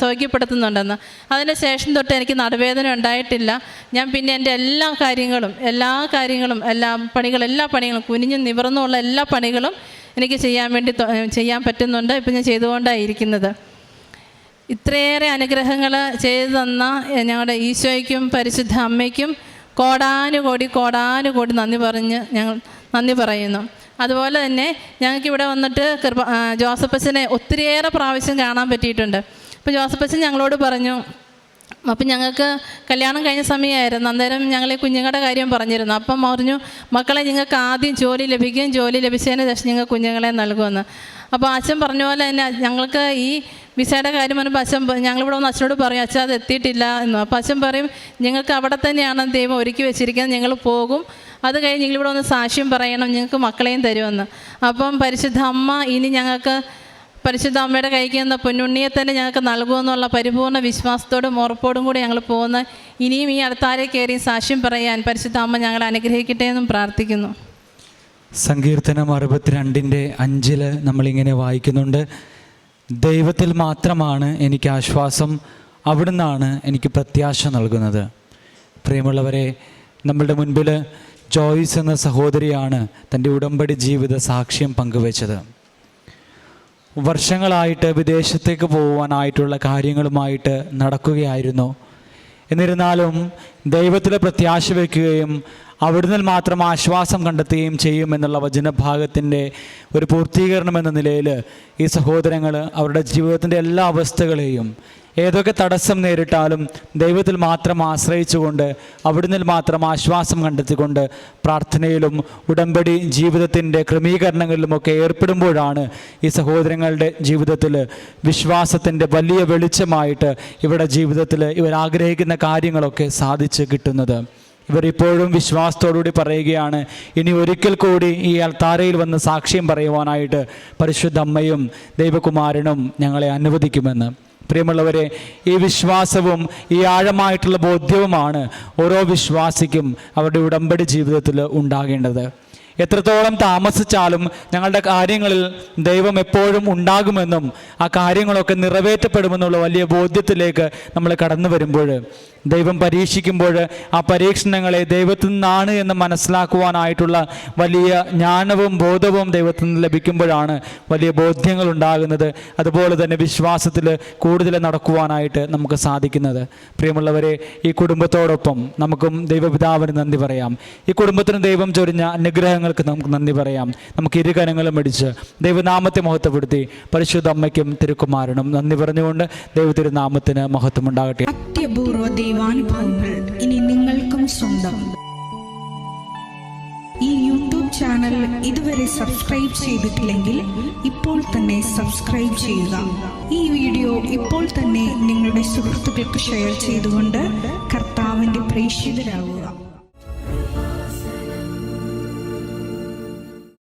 Speaker 1: സൗഖ്യപ്പെടുത്തുന്നുണ്ടെന്ന്. അതിന് ശേഷം തൊട്ട് എനിക്ക് നടുവേദന ഉണ്ടായിട്ടില്ല. ഞാൻ പിന്നെ എൻ്റെ എല്ലാ കാര്യങ്ങളും എല്ലാ പണികളും കുനിഞ്ഞും നിവർന്നുമുള്ള എല്ലാ പണികളും എനിക്ക് ചെയ്യാൻ പറ്റുന്നുണ്ട്. ഇപ്പം ഞാൻ ചെയ്തുകൊണ്ടായിരിക്കുന്നത്. ഇത്രയേറെ അനുഗ്രഹങ്ങൾ ചെയ്തു തന്ന ഞങ്ങളുടെ ഈശോയ്ക്കും പരിശുദ്ധ അമ്മയ്ക്കും കോടാനുകോടി നന്ദി പറയുന്നു. അതുപോലെ തന്നെ ഞങ്ങൾക്കിവിടെ വന്നിട്ട് ജോസഫ് അച്ഛനെ ഒത്തിരിയേറെ പ്രാവശ്യം കാണാൻ പറ്റിയിട്ടുണ്ട്. അപ്പോൾ ജോസഫ് അച്ഛൻ ഞങ്ങളോട് പറഞ്ഞു, അപ്പം ഞങ്ങൾക്ക് കല്യാണം കഴിഞ്ഞ സമയമായിരുന്നു. അന്നേരം ഞങ്ങൾ ഈ കുഞ്ഞുങ്ങളുടെ കാര്യം പറഞ്ഞിരുന്നു. അപ്പം പറഞ്ഞു, മക്കളെ നിങ്ങൾക്ക് ആദ്യം ജോലി ലഭിക്കും, ജോലി ലഭിച്ചതിന് ശേഷം നിങ്ങൾ കുഞ്ഞുങ്ങളെ നൽകുമെന്ന്. അപ്പോൾ അച്ഛൻ പറഞ്ഞ പോലെ തന്നെ ഞങ്ങൾക്ക് ഈ വിസയുടെ കാര്യം പറയുമ്പോൾ ഞങ്ങളിവിടെ വന്ന് അച്ഛനോട് പറയും, അച്ഛൻ അത് എത്തിയിട്ടില്ല എന്ന്. അപ്പോൾ അച്ഛൻ പറയും, നിങ്ങൾക്ക് അവിടെ തന്നെയാണ് ദൈവം ഒരുക്കി വെച്ചിരിക്കുന്നത്, നിങ്ങൾ പോകും, അത് കഴിഞ്ഞ് നിങ്ങളിവിടെ വന്ന് സാക്ഷ്യം പറയണം, നിങ്ങൾക്ക് മക്കളെയും തരുമെന്ന്. അപ്പം പരിശുദ്ധ അമ്മ ഇനി ഞങ്ങൾക്ക് പരിശുദ്ധ അമ്മയുടെ കൈക്ക് എന്ന പൊന്നുണ്ണിയെ തന്നെ ഞങ്ങൾക്ക് നൽകുമെന്നുള്ള പരിപൂർണ്ണ വിശ്വാസത്തോടും ഉറപ്പോടും കൂടി ഞങ്ങൾ പോകുന്ന ഇനിയും ഈ അടുത്താരെ കയറി സാക്ഷ്യം പറയാൻ പരിശുദ്ധ അമ്മ ഞങ്ങളെ അനുഗ്രഹിക്കട്ടെ എന്നും പ്രാർത്ഥിക്കുന്നു.
Speaker 2: സങ്കീർത്തനം 62:5 നമ്മളിങ്ങനെ വായിക്കുന്നുണ്ട്, ദൈവത്തിൽ മാത്രമാണ് എനിക്ക് ആശ്വാസം, അവിടുന്നാണ് എനിക്ക് പ്രത്യാശ നൽകുന്നത്. പ്രിയമുള്ളവരെ, നമ്മളുടെ മുൻപിൽ ജോയ്സ് എന്ന സഹോദരിയാണ് തൻ്റെ ഉടമ്പടി ജീവിത സാക്ഷ്യം പങ്കുവച്ചത്. വർഷങ്ങളായിട്ട് വിദേശത്തേക്ക് പോകുവാനായിട്ടുള്ള കാര്യങ്ങളുമായിട്ട് നടക്കുകയായിരുന്നു. എന്നിരുന്നാലും ദൈവത്തിൽ പ്രത്യാശ വയ്ക്കുകയും അവിടുന്ന് മാത്രം ആശ്വാസം കണ്ടെത്തുകയും ചെയ്യുമെന്നുള്ള വചനഭാഗത്തിൻ്റെ ഒരു പൂർത്തീകരണം എന്ന നിലയിൽ ഈ സഹോദരങ്ങൾ അവരുടെ ജീവിതത്തിൻ്റെ എല്ലാ അവസ്ഥകളെയും ഏതൊക്കെ തടസ്സം നേരിട്ടാലും ദൈവത്തിൽ മാത്രം ആശ്രയിച്ചുകൊണ്ട് അവിടുന്ന് മാത്രം ആശ്വാസം കണ്ടെത്തിക്കൊണ്ട് പ്രാർത്ഥനയിലും ഉടമ്പടി ജീവിതത്തിൻ്റെ ക്രമീകരണങ്ങളിലുമൊക്കെ ഏർപ്പെടുമ്പോഴാണ് ഈ സഹോദരങ്ങളുടെ ജീവിതത്തിൽ വിശ്വാസത്തിൻ്റെ വലിയ വെളിച്ചമായിട്ട് ഇവരുടെ ജീവിതത്തിൽ ഇവരാഗ്രഹിക്കുന്ന കാര്യങ്ങളൊക്കെ സാധിച്ച് കിട്ടുന്നത്. ഇവരിപ്പോഴും വിശ്വാസത്തോടുകൂടി പറയുകയാണ്, ഇനി ഒരിക്കൽ കൂടി ഈ അൾത്താരയിൽ വന്ന് സാക്ഷ്യം പറയുവാനായിട്ട് പരിശുദ്ധ അമ്മയും ദൈവകുമാരനും ഞങ്ങളെ അനുവദിക്കുമെന്ന്. പ്രിയമുള്ളവരെ, ഈ വിശ്വാസവും ഈ ആഴമായിട്ടുള്ള ബോധ്യവുമാണ് ഓരോ വിശ്വാസിക്കും അവരുടെ ഉടമ്പടി ജീവിതത്തിൽ ഉണ്ടാകേണ്ടത്. എത്രത്തോളം താമസിച്ചാലും ഞങ്ങളുടെ കാര്യങ്ങളിൽ ദൈവം എപ്പോഴും ഉണ്ടാകുമെന്നും ആ കാര്യങ്ങളൊക്കെ നിറവേറ്റപ്പെടുമെന്നുള്ള വലിയ ബോധ്യത്തിലേക്ക് നമ്മൾ കടന്നു വരുമ്പോൾ, ദൈവം പരീക്ഷിക്കുമ്പോൾ ആ പരീക്ഷണങ്ങളെ ദൈവത്തിൽ നിന്നാണ് എന്ന് മനസ്സിലാക്കുവാനായിട്ടുള്ള വലിയ ജ്ഞാനവും ബോധവും ദൈവത്തിൽ നിന്ന് ലഭിക്കുമ്പോഴാണ് വലിയ ബോധ്യങ്ങൾ ഉണ്ടാകുന്നത്. അതുപോലെ തന്നെ വിശ്വാസത്തിൽ കൂടുതൽ നടക്കുവാനായിട്ട് നമുക്ക് സാധിക്കുന്നത്. പ്രിയമുള്ളവരെ, ഈ കുടുംബത്തോടൊപ്പം നമുക്കും ദൈവപിതാവിന് നന്ദി പറയാം. ഈ കുടുംബത്തിന് ദൈവം ചൊരിഞ്ഞ അനുഗ്രഹങ്ങൾക്ക് നമുക്ക് നന്ദി പറയാം. നമുക്ക് ഇരുകരങ്ങളും അടിച്ച് ദൈവനാമത്തെ മഹത്വപ്പെടുത്തി പരിശുദ്ധ അമ്മയ്ക്കും തിരുക്കുമാരനും നന്ദി പറഞ്ഞുകൊണ്ട് ദൈവ തിരുനാമത്തിന് മഹത്വം ഉണ്ടാകട്ടെ.
Speaker 3: അത്യപൂർവ ദൈവാനുഭവങ്ങൾ ഇനി നിങ്ങൾക്കും സ്വന്തം. ഈ യൂട്യൂബ് ചാനൽ ഇതുവരെ സബ്സ്ക്രൈബ് ചെയ്തിട്ടില്ലെങ്കിൽ ഇപ്പോൾ തന്നെ സബ്സ്ക്രൈബ് ചെയ്യുക. ഈ വീഡിയോ ഇപ്പോൾ തന്നെ നിങ്ങളുടെ സുഹൃത്തുക്കൾക്ക് ഷെയർ ചെയ്തുകൊണ്ട് കർത്താവിൻ്റെ പ്രേക്ഷിതരാകുക.